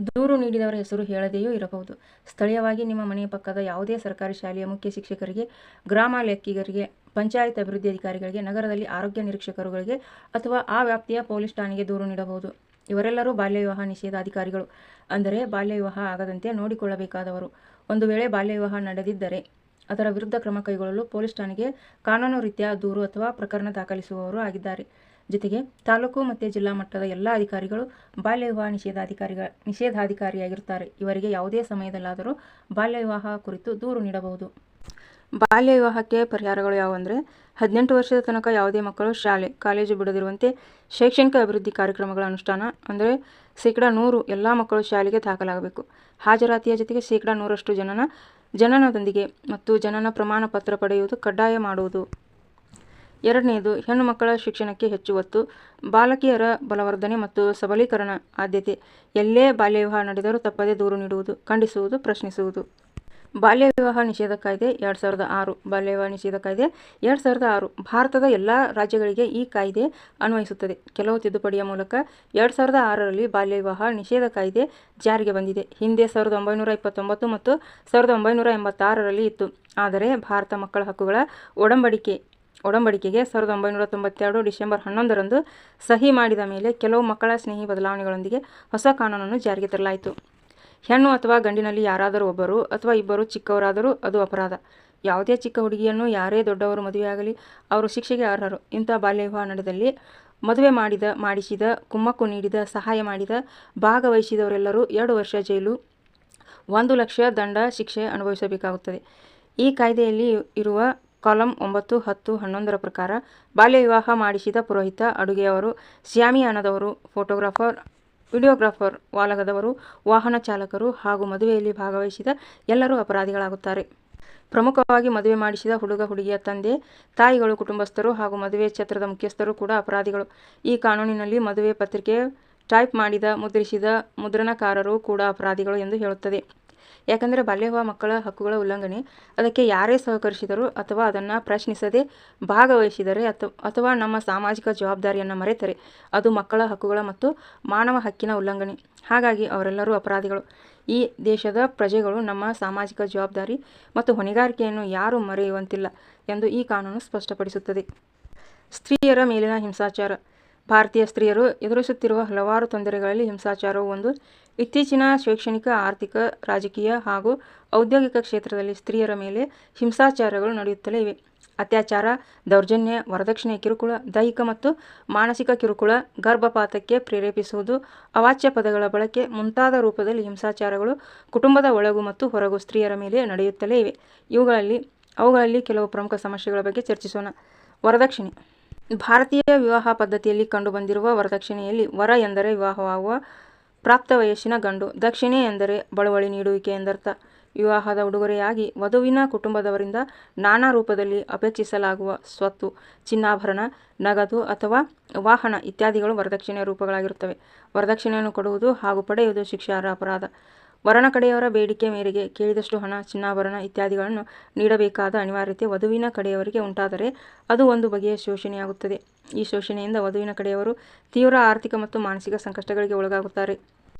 ದೂರು ನೀಡಿದವರ ಹೆಸರು ಹೇಳದೆಯೂ ಇರಬಹುದು. ಸ್ಥಳೀಯವಾಗಿ ನಿಮ್ಮ ಮನೆಯ ಪಕ್ಕದ ಯಾವುದೇ ಸರ್ಕಾರಿ ಶಾಲೆಯ ಮುಖ್ಯ ಶಿಕ್ಷಕರಿಗೆ, ಗ್ರಾಮ ಲೆಕ್ಕಿಗರಿಗೆ, ಪಂಚಾಯತ್ ಅಭಿವೃದ್ಧಿ ಅಧಿಕಾರಿಗಳಿಗೆ, ನಗರದಲ್ಲಿ ಆರೋಗ್ಯ ನಿರೀಕ್ಷಕರುಗಳಿಗೆ ಅಥವಾ ಆ ವ್ಯಾಪ್ತಿಯ ಪೊಲೀಸ್ ಠಾಣೆಗೆ ದೂರು ನೀಡಬಹುದು. ಇವರೆಲ್ಲರೂ ಬಾಲ್ಯ ವಿವಾಹ ನಿಷೇಧಾಧಿಕಾರಿಗಳು, ಅಂದರೆ ಬಾಲ್ಯ ವಿವಾಹ ಆಗದಂತೆ ನೋಡಿಕೊಳ್ಳಬೇಕಾದವರು. ಒಂದು ವೇಳೆ ಬಾಲ್ಯ ವಿವಾಹ ನಡೆದಿದ್ದರೆ ಅದರ ವಿರುದ್ಧ ಕ್ರಮ ಕೈಗೊಳ್ಳಲು ಪೊಲೀಸ್ ಠಾಣೆಗೆ ಕಾನೂನು ರೀತ್ಯ ದೂರು ಅಥವಾ ಪ್ರಕರಣ ದಾಖಲಿಸುವವರು ಆಗಿದ್ದಾರೆ. ಜೊತೆಗೆ ತಾಲೂಕು ಮತ್ತು ಜಿಲ್ಲಾ ಮಟ್ಟದ ಎಲ್ಲ ಅಧಿಕಾರಿಗಳು ಬಾಲ್ಯ ವಿವಾಹ ನಿಷೇಧಾಧಿಕಾರಿಯಾಗಿರುತ್ತಾರೆ. ಇವರಿಗೆ ಯಾವುದೇ ಸಮಯದಲ್ಲಾದರೂ ಬಾಲ್ಯ ವಿವಾಹ ಕುರಿತು ದೂರು ನೀಡಬಹುದು. ಬಾಲ್ಯ ವಿವಾಹಕ್ಕೆ ಪರಿಹಾರಗಳು ಯಾವುವೆಂದರೆ, 18 ವರ್ಷದ ತನಕ ಯಾವುದೇ ಮಕ್ಕಳು ಶಾಲೆ, ಕಾಲೇಜು ಬಿಡದಿರುವಂತೆ ಶೈಕ್ಷಣಿಕ ಅಭಿವೃದ್ಧಿ ಕಾರ್ಯಕ್ರಮಗಳ ಅನುಷ್ಠಾನ, ಅಂದರೆ 100% ಎಲ್ಲ ಮಕ್ಕಳು ಶಾಲೆಗೆ ದಾಖಲಾಗಬೇಕು. ಹಾಜರಾತಿಯ ಜೊತೆಗೆ 100% ಜನನದೊಂದಿಗೆ ಮತ್ತು ಜನನ ಪ್ರಮಾಣ ಪತ್ರ ಪಡೆಯುವುದು ಕಡ್ಡಾಯ ಮಾಡುವುದು. ಎರಡನೆಯದು, ಹೆಣ್ಣು ಮಕ್ಕಳ ಶಿಕ್ಷಣಕ್ಕೆ ಹೆಚ್ಚು ಒತ್ತು, ಬಾಲಕಿಯರ ಬಲವರ್ಧನೆ ಮತ್ತು ಸಬಲೀಕರಣ ಆದ್ಯತೆ. ಎಲ್ಲೇ ಬಾಲ್ಯ ವಿವಾಹ ನಡೆದರೂ ತಪ್ಪದೇ ದೂರು ನೀಡುವುದು, ಖಂಡಿಸುವುದು, ಪ್ರಶ್ನಿಸುವುದು. ಬಾಲ್ಯ ವಿವಾಹ ನಿಷೇಧ ಕಾಯ್ದೆ 2006. ಬಾಲ್ಯ ವಿವಾಹ ನಿಷೇಧ ಕಾಯ್ದೆ 2006 ಭಾರತದ ಎಲ್ಲ ರಾಜ್ಯಗಳಿಗೆ ಈ ಕಾಯ್ದೆ ಅನ್ವಯಿಸುತ್ತದೆ. ಕೆಲವು ತಿದ್ದುಪಡಿಯ ಮೂಲಕ 2006ರಲ್ಲಿ ಬಾಲ್ಯ ವಿವಾಹ ನಿಷೇಧ ಕಾಯ್ದೆ ಜಾರಿಗೆ ಬಂದಿದೆ. ಹಿಂದೆ 1929 ಮತ್ತು 1986ರಲ್ಲಿ ಇತ್ತು. ಆದರೆ ಭಾರತ ಮಕ್ಕಳ ಹಕ್ಕುಗಳ ಒಡಂಬಡಿಕೆಗೆ 1992 ಡಿಸೆಂಬರ್ 11ರಂದು ಸಹಿ ಮಾಡಿದ ಮೇಲೆ ಕೆಲವು ಮಕ್ಕಳ ಸ್ನೇಹಿ ಬದಲಾವಣೆಗಳೊಂದಿಗೆ ಹೊಸ ಕಾನೂನನ್ನು ಜಾರಿಗೆ ತರಲಾಯಿತು. ಹೆಣ್ಣು ಅಥವಾ ಗಂಡಿನಲ್ಲಿ ಯಾರಾದರೂ ಒಬ್ಬರು ಅಥವಾ ಇಬ್ಬರು ಚಿಕ್ಕವರಾದರೂ ಅದು ಅಪರಾಧ. ಯಾವುದೇ ಚಿಕ್ಕ ಹುಡುಗಿಯನ್ನು ಯಾರೇ ದೊಡ್ಡವರು ಮದುವೆಯಾಗಲಿ ಅವರು ಶಿಕ್ಷೆಗೆ ಅರ್ಹರು. ಇಂಥ ಬಾಲ್ಯ ವಿವಾಹ ನಡೆದಲ್ಲಿ ಮದುವೆ ಮಾಡಿಸಿದ, ಕುಮ್ಮಕ್ಕು ನೀಡಿದ, ಸಹಾಯ ಮಾಡಿದ, ಭಾಗವಹಿಸಿದವರೆಲ್ಲರೂ 2 ವರ್ಷ ಜೈಲು, 1 ಲಕ್ಷ ದಂಡ ಶಿಕ್ಷೆ ಅನುಭವಿಸಬೇಕಾಗುತ್ತದೆ. ಈ ಕಾಯ್ದೆಯಲ್ಲಿ ಇರುವ ಕಾಲಂ 9, 10, 11ರ ಪ್ರಕಾರ ಬಾಲ್ಯ ವಿವಾಹ ಮಾಡಿಸಿದ ಪುರೋಹಿತ, ಅಡುಗೆಯವರು, ಶಾಮಿಯಾನದವರು, ಫೋಟೋಗ್ರಾಫರ್, ವಿಡಿಯೋಗ್ರಾಫರ್, ವಾಲಗದವರು, ವಾಹನ ಚಾಲಕರು ಹಾಗೂ ಮದುವೆಯಲ್ಲಿ ಭಾಗವಹಿಸಿದ ಎಲ್ಲರೂ ಅಪರಾಧಿಗಳಾಗುತ್ತಾರೆ. ಪ್ರಮುಖವಾಗಿ ಮದುವೆ ಮಾಡಿಸಿದ ಹುಡುಗ ಹುಡುಗಿಯ ತಂದೆ ತಾಯಿಗಳು, ಕುಟುಂಬಸ್ಥರು ಹಾಗೂ ಮದುವೆ ಛತ್ರದ ಮುಖ್ಯಸ್ಥರು ಕೂಡ ಅಪರಾಧಿಗಳು. ಈ ಕಾನೂನಿನಲ್ಲಿ ಮದುವೆ ಪತ್ರಿಕೆ ಟೈಪ್ ಮಾಡಿದ, ಮುದ್ರಿಸಿದ ಮುದ್ರಣಕಾರರು ಕೂಡ ಅಪರಾಧಿಗಳು ಎಂದು ಹೇಳುತ್ತದೆ. ಯಾಕೆಂದರೆ ಬಾಲ್ಯ ವಿವಾಹ ಮಕ್ಕಳ ಹಕ್ಕುಗಳ ಉಲ್ಲಂಘನೆ. ಅದಕ್ಕೆ ಯಾರೇ ಸಹಕರಿಸಿದರೂ ಅಥವಾ ಅದನ್ನು ಪ್ರಶ್ನಿಸದೆ ಭಾಗವಹಿಸಿದರೆ ಅಥವಾ ನಮ್ಮ ಸಾಮಾಜಿಕ ಜವಾಬ್ದಾರಿಯನ್ನು ಮರೆತರೆ ಅದು ಮಕ್ಕಳ ಹಕ್ಕುಗಳ ಮತ್ತು ಮಾನವ ಹಕ್ಕಿನ ಉಲ್ಲಂಘನೆ. ಹಾಗಾಗಿ ಅವರೆಲ್ಲರೂ ಅಪರಾಧಿಗಳು. ಈ ದೇಶದ ಪ್ರಜೆಗಳು ನಮ್ಮ ಸಾಮಾಜಿಕ ಜವಾಬ್ದಾರಿ ಮತ್ತು ಹೊಣೆಗಾರಿಕೆಯನ್ನು ಯಾರೂ ಮರೆಯುವಂತಿಲ್ಲ ಎಂದು ಈ ಕಾನೂನು ಸ್ಪಷ್ಟಪಡಿಸುತ್ತದೆ. ಸ್ತ್ರೀಯರ ಮೇಲಿನ ಹಿಂಸಾಚಾರ. ಭಾರತೀಯ ಸ್ತ್ರೀಯರು ಎದುರಿಸುತ್ತಿರುವ ಹಲವಾರು ತೊಂದರೆಗಳಲ್ಲಿ ಹಿಂಸಾಚಾರವು ಒಂದು. ಇತ್ತೀಚಿನ ಶೈಕ್ಷಣಿಕ, ಆರ್ಥಿಕ, ರಾಜಕೀಯ ಹಾಗೂ ಔದ್ಯೋಗಿಕ ಕ್ಷೇತ್ರದಲ್ಲಿ ಸ್ತ್ರೀಯರ ಮೇಲೆ ಹಿಂಸಾಚಾರಗಳು ನಡೆಯುತ್ತಲೇ ಇವೆ. ಅತ್ಯಾಚಾರ, ದೌರ್ಜನ್ಯ, ವರದಕ್ಷಿಣೆ ಕಿರುಕುಳ, ದೈಹಿಕ ಮತ್ತು ಮಾನಸಿಕ ಕಿರುಕುಳ, ಗರ್ಭಪಾತಕ್ಕೆ ಪ್ರೇರೇಪಿಸುವುದು, ಅವಾಚ್ಯ ಪದಗಳ ಬಳಕೆ ಮುಂತಾದ ರೂಪದಲ್ಲಿ ಹಿಂಸಾಚಾರಗಳು ಕುಟುಂಬದ ಒಳಗೂ ಮತ್ತು ಹೊರಗೂ ಸ್ತ್ರೀಯರ ಮೇಲೆ ನಡೆಯುತ್ತಲೇ ಇವೆ. ಅವುಗಳಲ್ಲಿ ಕೆಲವು ಪ್ರಮುಖ ಸಮಸ್ಯೆಗಳ ಬಗ್ಗೆ ಚರ್ಚಿಸೋಣ. ವರದಕ್ಷಿಣೆ. ಭಾರತೀಯ ವಿವಾಹ ಪದ್ಧತಿಯಲ್ಲಿ ಕಂಡುಬಂದಿರುವ ವರದಕ್ಷಿಣೆಯಲ್ಲಿ ವರ ಎಂದರೆ ವಿವಾಹವಾಗುವ ಪ್ರಾಪ್ತ ವಯಸ್ಸಿನ ಗಂಡು, ದಕ್ಷಿಣೆ ಎಂದರೆ ಬಳುವಳಿ ನೀಡುವಿಕೆ ಎಂದರ್ಥ. ವಿವಾಹದ ಉಡುಗೊರೆಯಾಗಿ ವಧುವಿನ ಕುಟುಂಬದವರಿಂದ ನಾನಾ ರೂಪದಲ್ಲಿ ಅಪೇಕ್ಷಿಸಲಾಗುವ ಸ್ವತ್ತು, ಚಿನ್ನಾಭರಣ, ನಗದು ಅಥವಾ ವಾಹನ ಇತ್ಯಾದಿಗಳು ವರದಕ್ಷಿಣೆಯ ರೂಪಗಳಾಗಿರುತ್ತವೆ. ವರದಕ್ಷಿಣೆಯನ್ನು ಕೊಡುವುದು ಹಾಗೂ ಪಡೆಯುವುದು ಶಿಕ್ಷಾರ್ಹ ಅಪರಾಧ. ವರನ ಕಡೆಯವರ ಬೇಡಿಕೆ ಮೇರೆಗೆ ಕೇಳಿದಷ್ಟು ಹಣ, ಚಿನ್ನಾಭರಣ ಇತ್ಯಾದಿಗಳನ್ನು ನೀಡಬೇಕಾದ ಅನಿವಾರ್ಯತೆ ವಧುವಿನ ಕಡೆಯವರಿಗೆ ಉಂಟಾದರೆ ಅದು ಒಂದು ಬಗೆಯ ಶೋಷಣೆಯಾಗುತ್ತದೆ. ಈ ಶೋಷಣೆಯಿಂದ ವಧುವಿನ ಕಡೆಯವರು ತೀವ್ರ ಆರ್ಥಿಕ ಮತ್ತು ಮಾನಸಿಕ ಸಂಕಷ್ಟಗಳಿಗೆ ಒಳಗಾಗುತ್ತಾರೆ.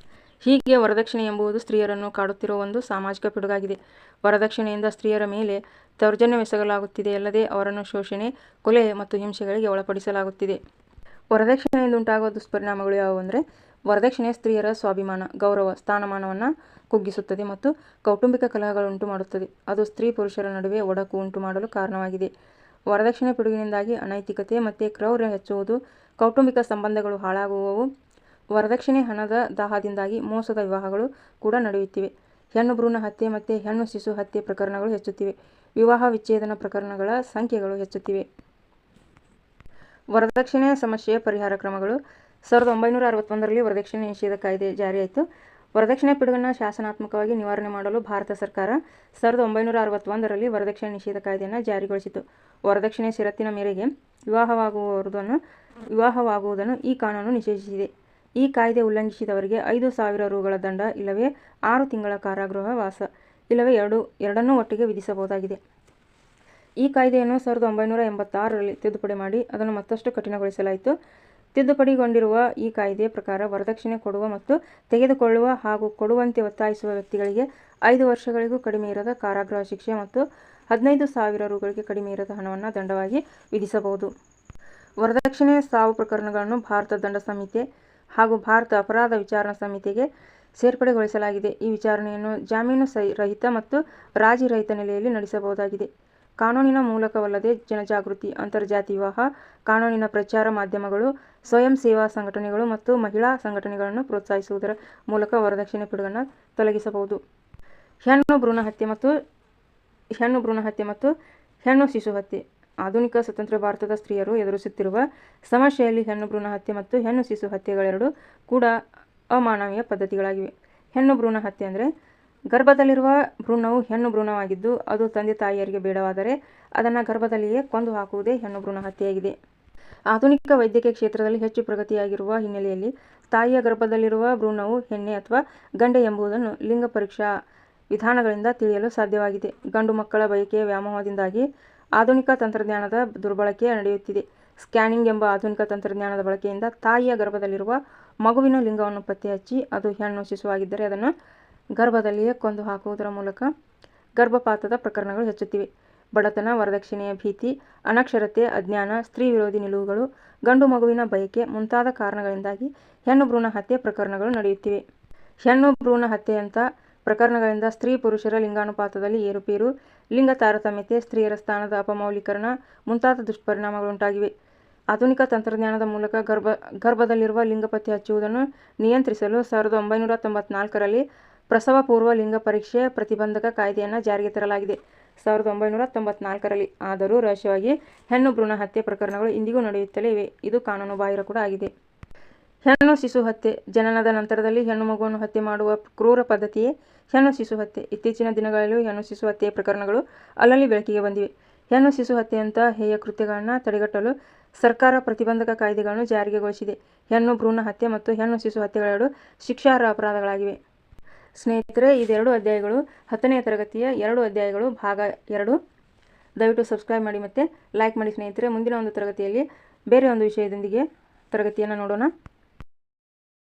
ಹೀಗೆ ವರದಕ್ಷಿಣೆ ಎಂಬುದು ಸ್ತ್ರೀಯರನ್ನು ಕಾಡುತ್ತಿರುವ ಒಂದು ಸಾಮಾಜಿಕ ಪಿಡುಗಾಗಿದೆ. ವರದಕ್ಷಿಣೆಯಿಂದ ಸ್ತ್ರೀಯರ ಮೇಲೆ ದೌರ್ಜನ್ಯವೆಸಗಲಾಗುತ್ತಿದೆಯಲ್ಲದೆ ಅವರನ್ನು ಶೋಷಣೆ, ಕೊಲೆ ಮತ್ತು ಹಿಂಸೆಗಳಿಗೆ ಒಳಪಡಿಸಲಾಗುತ್ತಿದೆ. ವರದಕ್ಷಿಣೆಯಿಂದ ಉಂಟಾಗುವ ದುಷ್ಪರಿಣಾಮಗಳು ಯಾವುವೆಂದರೆ, ವರದಕ್ಷಿಣೆ ಸ್ತ್ರೀಯರ ಸ್ವಾಭಿಮಾನ, ಗೌರವ, ಸ್ಥಾನಮಾನವನ್ನು ಕುಗ್ಗಿಸುತ್ತದೆ ಮತ್ತು ಕೌಟುಂಬಿಕ ಕಲಹಗಳುಂಟು ಮಾಡುತ್ತದೆ. ಅದು ಸ್ತ್ರೀ ಪುರುಷರ ನಡುವೆ ಒಡಕು ಉಂಟು ಮಾಡಲು ಕಾರಣವಾಗಿದೆ. ವರದಕ್ಷಿಣೆ ಪಿಡುಗಿನಿಂದಾಗಿ ಅನೈತಿಕತೆ ಮತ್ತು ಕ್ರೌರ್ಯ ಹೆಚ್ಚುವುದು, ಕೌಟುಂಬಿಕ ಸಂಬಂಧಗಳು ಹಾಳಾಗುವವು. ವರದಕ್ಷಿಣೆ ಹಣದ ದಾಹದಿಂದಾಗಿ ಮೋಸದ ವಿವಾಹಗಳು ಕೂಡ ನಡೆಯುತ್ತಿವೆ. ಹೆಣ್ಣು ಭ್ರೂಣ ಹತ್ಯೆ ಮತ್ತು ಹೆಣ್ಣು ಶಿಶು ಹತ್ಯೆ ಪ್ರಕರಣಗಳು ಹೆಚ್ಚುತ್ತಿವೆ. ವಿವಾಹ ವಿಚ್ಛೇದನ ಪ್ರಕರಣಗಳ ಸಂಖ್ಯೆಗಳು ಹೆಚ್ಚುತ್ತಿವೆ. ವರದಕ್ಷಿಣೆ ಸಮಸ್ಯೆಯ ಪರಿಹಾರ ಕ್ರಮಗಳು. 1961ರಲ್ಲಿ ವರದಕ್ಷಿಣೆ ನಿಷೇಧ ಕಾಯ್ದೆ ಜಾರಿಯಾಯಿತು. ವರದಕ್ಷಿಣೆ ಪಿಡುಗನ್ನು ಶಾಸನಾತ್ಮಕವಾಗಿ ನಿವಾರಣೆ ಮಾಡಲು ಭಾರತ ಸರ್ಕಾರ 1961ರಲ್ಲಿ ವರದಕ್ಷಿಣೆ ನಿಷೇಧ ಕಾಯ್ದೆಯನ್ನು ಜಾರಿಗೊಳಿಸಿತು. ವರದಕ್ಷಿಣೆ ಷರತ್ತಿನ ಮೇರೆಗೆ ವಿವಾಹವಾಗುವುದನ್ನು ಈ ಕಾನೂನು ನಿಷೇಧಿಸಿದೆ. ಈ ಕಾಯ್ದೆ ಉಲ್ಲಂಘಿಸಿದವರಿಗೆ 5,000 ರುಗಳ ದಂಡ ಇಲ್ಲವೇ 6 ತಿಂಗಳ ಕಾರಾಗೃಹ ವಾಸ ಇಲ್ಲವೇ ಎರಡನ್ನೂ ಒಟ್ಟಿಗೆ ವಿಧಿಸಬಹುದಾಗಿದೆ. ಈ ಕಾಯ್ದೆಯನ್ನು 1986ರಲ್ಲಿ ತಿದ್ದುಪಡಿ ಮಾಡಿ ಅದನ್ನು ಮತ್ತಷ್ಟು ಕಠಿಣಗೊಳಿಸಲಾಯಿತು. ತಿದ್ದುಪಡಿಗೊಂಡಿರುವ ಈ ಕಾಯ್ದೆ ಪ್ರಕಾರ ವರದಕ್ಷಿಣೆ ಕೊಡುವ ಮತ್ತು ತೆಗೆದುಕೊಳ್ಳುವ ಹಾಗೂ ಕೊಡುವಂತೆ ಒತ್ತಾಯಿಸುವ ವ್ಯಕ್ತಿಗಳಿಗೆ 5 ವರ್ಷಗಳಿಗೂ ಕಡಿಮೆ ಇರದ ಕಾರಾಗೃಹ ಶಿಕ್ಷೆ ಮತ್ತು 15,000 ರುಗಳಿಗೆ ಕಡಿಮೆ ಇರದ ಹಣವನ್ನು ದಂಡವಾಗಿ ವಿಧಿಸಬಹುದು. ವರದಕ್ಷಿಣೆ ಸಾವು ಪ್ರಕರಣಗಳನ್ನು ಭಾರತ ದಂಡ ಸಂಹಿತೆ ಹಾಗೂ ಭಾರತ ಅಪರಾಧ ವಿಚಾರಣಾ ಸಂಹಿತೆಗೆ ಸೇರ್ಪಡೆಗೊಳಿಸಲಾಗಿದೆ. ಈ ವಿಚಾರಣೆಯನ್ನು ಜಾಮೀನು ರಹಿತ ಮತ್ತು ರಾಜಿ ರಹಿತ ನೆಲೆಯಲ್ಲಿ ನಡೆಸಬಹುದಾಗಿದೆ. ಕಾನೂನಿನ ಮೂಲಕವಲ್ಲದೆ ಜನಜಾಗೃತಿ, ಅಂತರ್ಜಾತಿ ವಿವಾಹ, ಕಾನೂನಿನ ಪ್ರಚಾರ, ಮಾಧ್ಯಮಗಳು, ಸ್ವಯಂ ಸೇವಾ ಸಂಘಟನೆಗಳು ಮತ್ತು ಮಹಿಳಾ ಸಂಘಟನೆಗಳನ್ನು ಪ್ರೋತ್ಸಾಹಿಸುವುದರ ಮೂಲಕ ವರದಕ್ಷಿಣೆ ಪಿಡುಗನ್ನು ತೊಲಗಿಸಬಹುದು. ಹೆಣ್ಣು ಭ್ರೂಣ ಹತ್ಯೆ ಮತ್ತು ಹೆಣ್ಣು ಶಿಶು ಹತ್ಯೆ. ಆಧುನಿಕ ಸ್ವತಂತ್ರ ಭಾರತದ ಸ್ತ್ರೀಯರು ಎದುರಿಸುತ್ತಿರುವ ಸಮಸ್ಯೆಯಲ್ಲಿ ಹೆಣ್ಣು ಭ್ರೂಣ ಹತ್ಯೆ ಮತ್ತು ಹೆಣ್ಣು ಶಿಶು ಹತ್ಯೆಗಳೆರಡೂ ಕೂಡ ಅಮಾನವೀಯ ಪದ್ಧತಿಗಳಾಗಿವೆ. ಹೆಣ್ಣು ಭ್ರೂಣ ಹತ್ಯೆ ಅಂದರೆ ಗರ್ಭದಲ್ಲಿರುವ ಭ್ರೂಣವು ಹೆಣ್ಣು ಭ್ರೂಣವಾಗಿದ್ದು ಅದು ತಂದೆ ತಾಯಿಯರಿಗೆ ಬೇಡವಾದರೆ ಅದನ್ನು ಗರ್ಭದಲ್ಲಿಯೇ ಕೊಂದು ಹಾಕುವುದೇ ಹೆಣ್ಣು ಭ್ರೂಣ ಹತ್ಯೆಯಾಗಿದೆ. ಆಧುನಿಕ ವೈದ್ಯಕೀಯ ಕ್ಷೇತ್ರದಲ್ಲಿ ಹೆಚ್ಚು ಪ್ರಗತಿಯಾಗಿರುವ ಹಿನ್ನೆಲೆಯಲ್ಲಿ ತಾಯಿಯ ಗರ್ಭದಲ್ಲಿರುವ ಭ್ರೂಣವು ಹೆಣ್ಣೆ ಅಥವಾ ಗಂಡೆ ಎಂಬುದನ್ನು ಲಿಂಗ ಪರೀಕ್ಷಾ ವಿಧಾನಗಳಿಂದ ತಿಳಿಯಲು ಸಾಧ್ಯವಾಗಿದೆ. ಗಂಡು ಮಕ್ಕಳ ಬಯಕೆಯ ವ್ಯಾಮೋಹದಿಂದಾಗಿ ಆಧುನಿಕ ತಂತ್ರಜ್ಞಾನದ ದುರ್ಬಳಕೆ ನಡೆಯುತ್ತಿದೆ. ಸ್ಕ್ಯಾನಿಂಗ್ ಎಂಬ ಆಧುನಿಕ ತಂತ್ರಜ್ಞಾನದ ಬಳಕೆಯಿಂದ ತಾಯಿಯ ಗರ್ಭದಲ್ಲಿರುವ ಮಗುವಿನ ಲಿಂಗವನ್ನು ಪತ್ತೆಹಚ್ಚಿ ಅದು ಹೆಣ್ಣು ಶಿಶುವಾಗಿದ್ದರೆ ಅದನ್ನು ಗರ್ಭದಲ್ಲಿಯೇ ಕೊಂದು ಹಾಕುವುದರ ಮೂಲಕ ಗರ್ಭಪಾತದ ಪ್ರಕರಣಗಳು ಹೆಚ್ಚುತ್ತಿವೆ. ಬಡತನ, ವರದಕ್ಷಿಣೆಯ ಭೀತಿ, ಅನಕ್ಷರತೆ, ಅಜ್ಞಾನ, ಸ್ತ್ರೀ ವಿರೋಧಿ ನಿಲುವುಗಳು, ಗಂಡು ಮಗುವಿನ ಬಯಕೆ ಮುಂತಾದ ಕಾರಣಗಳಿಂದಾಗಿ ಹೆಣ್ಣು ಭ್ರೂಣ ಹತ್ಯೆ ಪ್ರಕರಣಗಳು ನಡೆಯುತ್ತಿವೆ. ಹೆಣ್ಣು ಭ್ರೂಣ ಹತ್ಯೆಯಂಥ ಪ್ರಕರಣಗಳಿಂದ ಸ್ತ್ರೀ ಪುರುಷರ ಲಿಂಗಾನುಪಾತದಲ್ಲಿ ಏರುಪೇರು, ಲಿಂಗ ತಾರತಮ್ಯತೆ, ಸ್ತ್ರೀಯರ ಸ್ಥಾನದ ಅಪಮೌಲ್ಯೀಕರಣ ಮುಂತಾದ ದುಷ್ಪರಿಣಾಮಗಳುಂಟಾಗಿವೆ. ಆಧುನಿಕ ತಂತ್ರಜ್ಞಾನದ ಮೂಲಕ ಗರ್ಭದಲ್ಲಿರುವ ಲಿಂಗ ಪತ್ತೆ ಹಚ್ಚುವುದನ್ನು ನಿಯಂತ್ರಿಸಲು 1994ರಲ್ಲಿ ಪ್ರಸವ ಪೂರ್ವ ಲಿಂಗ ಪರೀಕ್ಷೆ ಪ್ರತಿಬಂಧಕ ಕಾಯ್ದೆಯನ್ನು ಜಾರಿಗೆ ತರಲಾಗಿದೆ. 1994ರಲ್ಲಿ. ಆದರೂ ರಹಸ್ಯವಾಗಿ ಹೆಣ್ಣು ಭ್ರೂಣ ಹತ್ಯೆ ಪ್ರಕರಣಗಳು ಇಂದಿಗೂ ನಡೆಯುತ್ತಲೇ ಇವೆ. ಇದು ಕಾನೂನು ಬಾಹಿರ ಕೂಡ ಆಗಿದೆ. ಹೆಣ್ಣು ಶಿಶು ಹತ್ಯೆ. ಜನನದ ನಂತರದಲ್ಲಿ ಹೆಣ್ಣು ಮಗುವನ್ನು ಹತ್ಯೆ ಮಾಡುವ ಕ್ರೂರ ಪದ್ಧತಿಯೇ ಹೆಣ್ಣು ಶಿಶು ಹತ್ಯೆ. ಇತ್ತೀಚಿನ ದಿನಗಳಲ್ಲೂ ಹೆಣ್ಣು ಶಿಶು ಹತ್ಯೆಯ ಪ್ರಕರಣಗಳು ಅಲ್ಲಲ್ಲಿ ಬೆಳಕಿಗೆ ಬಂದಿವೆ. ಹೆಣ್ಣು ಶಿಶು ಹತ್ಯೆಯಂಥ ಹೇಯ ಕೃತ್ಯಗಳನ್ನು ತಡೆಗಟ್ಟಲು ಸರ್ಕಾರ ಪ್ರತಿಬಂಧಕ ಕಾಯ್ದೆಗಳನ್ನು ಜಾರಿಗೊಳಿಸಿದೆ. ಹೆಣ್ಣು ಭ್ರೂಣ ಹತ್ಯೆ ಮತ್ತು ಹೆಣ್ಣು ಶಿಶು ಹತ್ಯೆಗಳೆರಡೂ ಶಿಕ್ಷಾರ್ಹ ಅಪರಾಧಗಳಾಗಿವೆ. ಸ್ನೇಹಿತರೆ, ಇದೆರಡು ಅಧ್ಯಾಯಗಳು 10ನೇ ತರಗತಿಯ 2 ಅಧ್ಯಾಯಗಳು ಭಾಗ 2. ದಯವಿಟ್ಟು ಸಬ್ಸ್ಕ್ರೈಬ್ ಮಾಡಿ ಮತ್ತು ಲೈಕ್ ಮಾಡಿ ಸ್ನೇಹಿತರೆ. ಮುಂದಿನ ಒಂದು ತರಗತಿಯಲ್ಲಿ ಬೇರೆ ಒಂದು ವಿಷಯದೊಂದಿಗೆ ತರಗತಿಯನ್ನು ನೋಡೋಣ.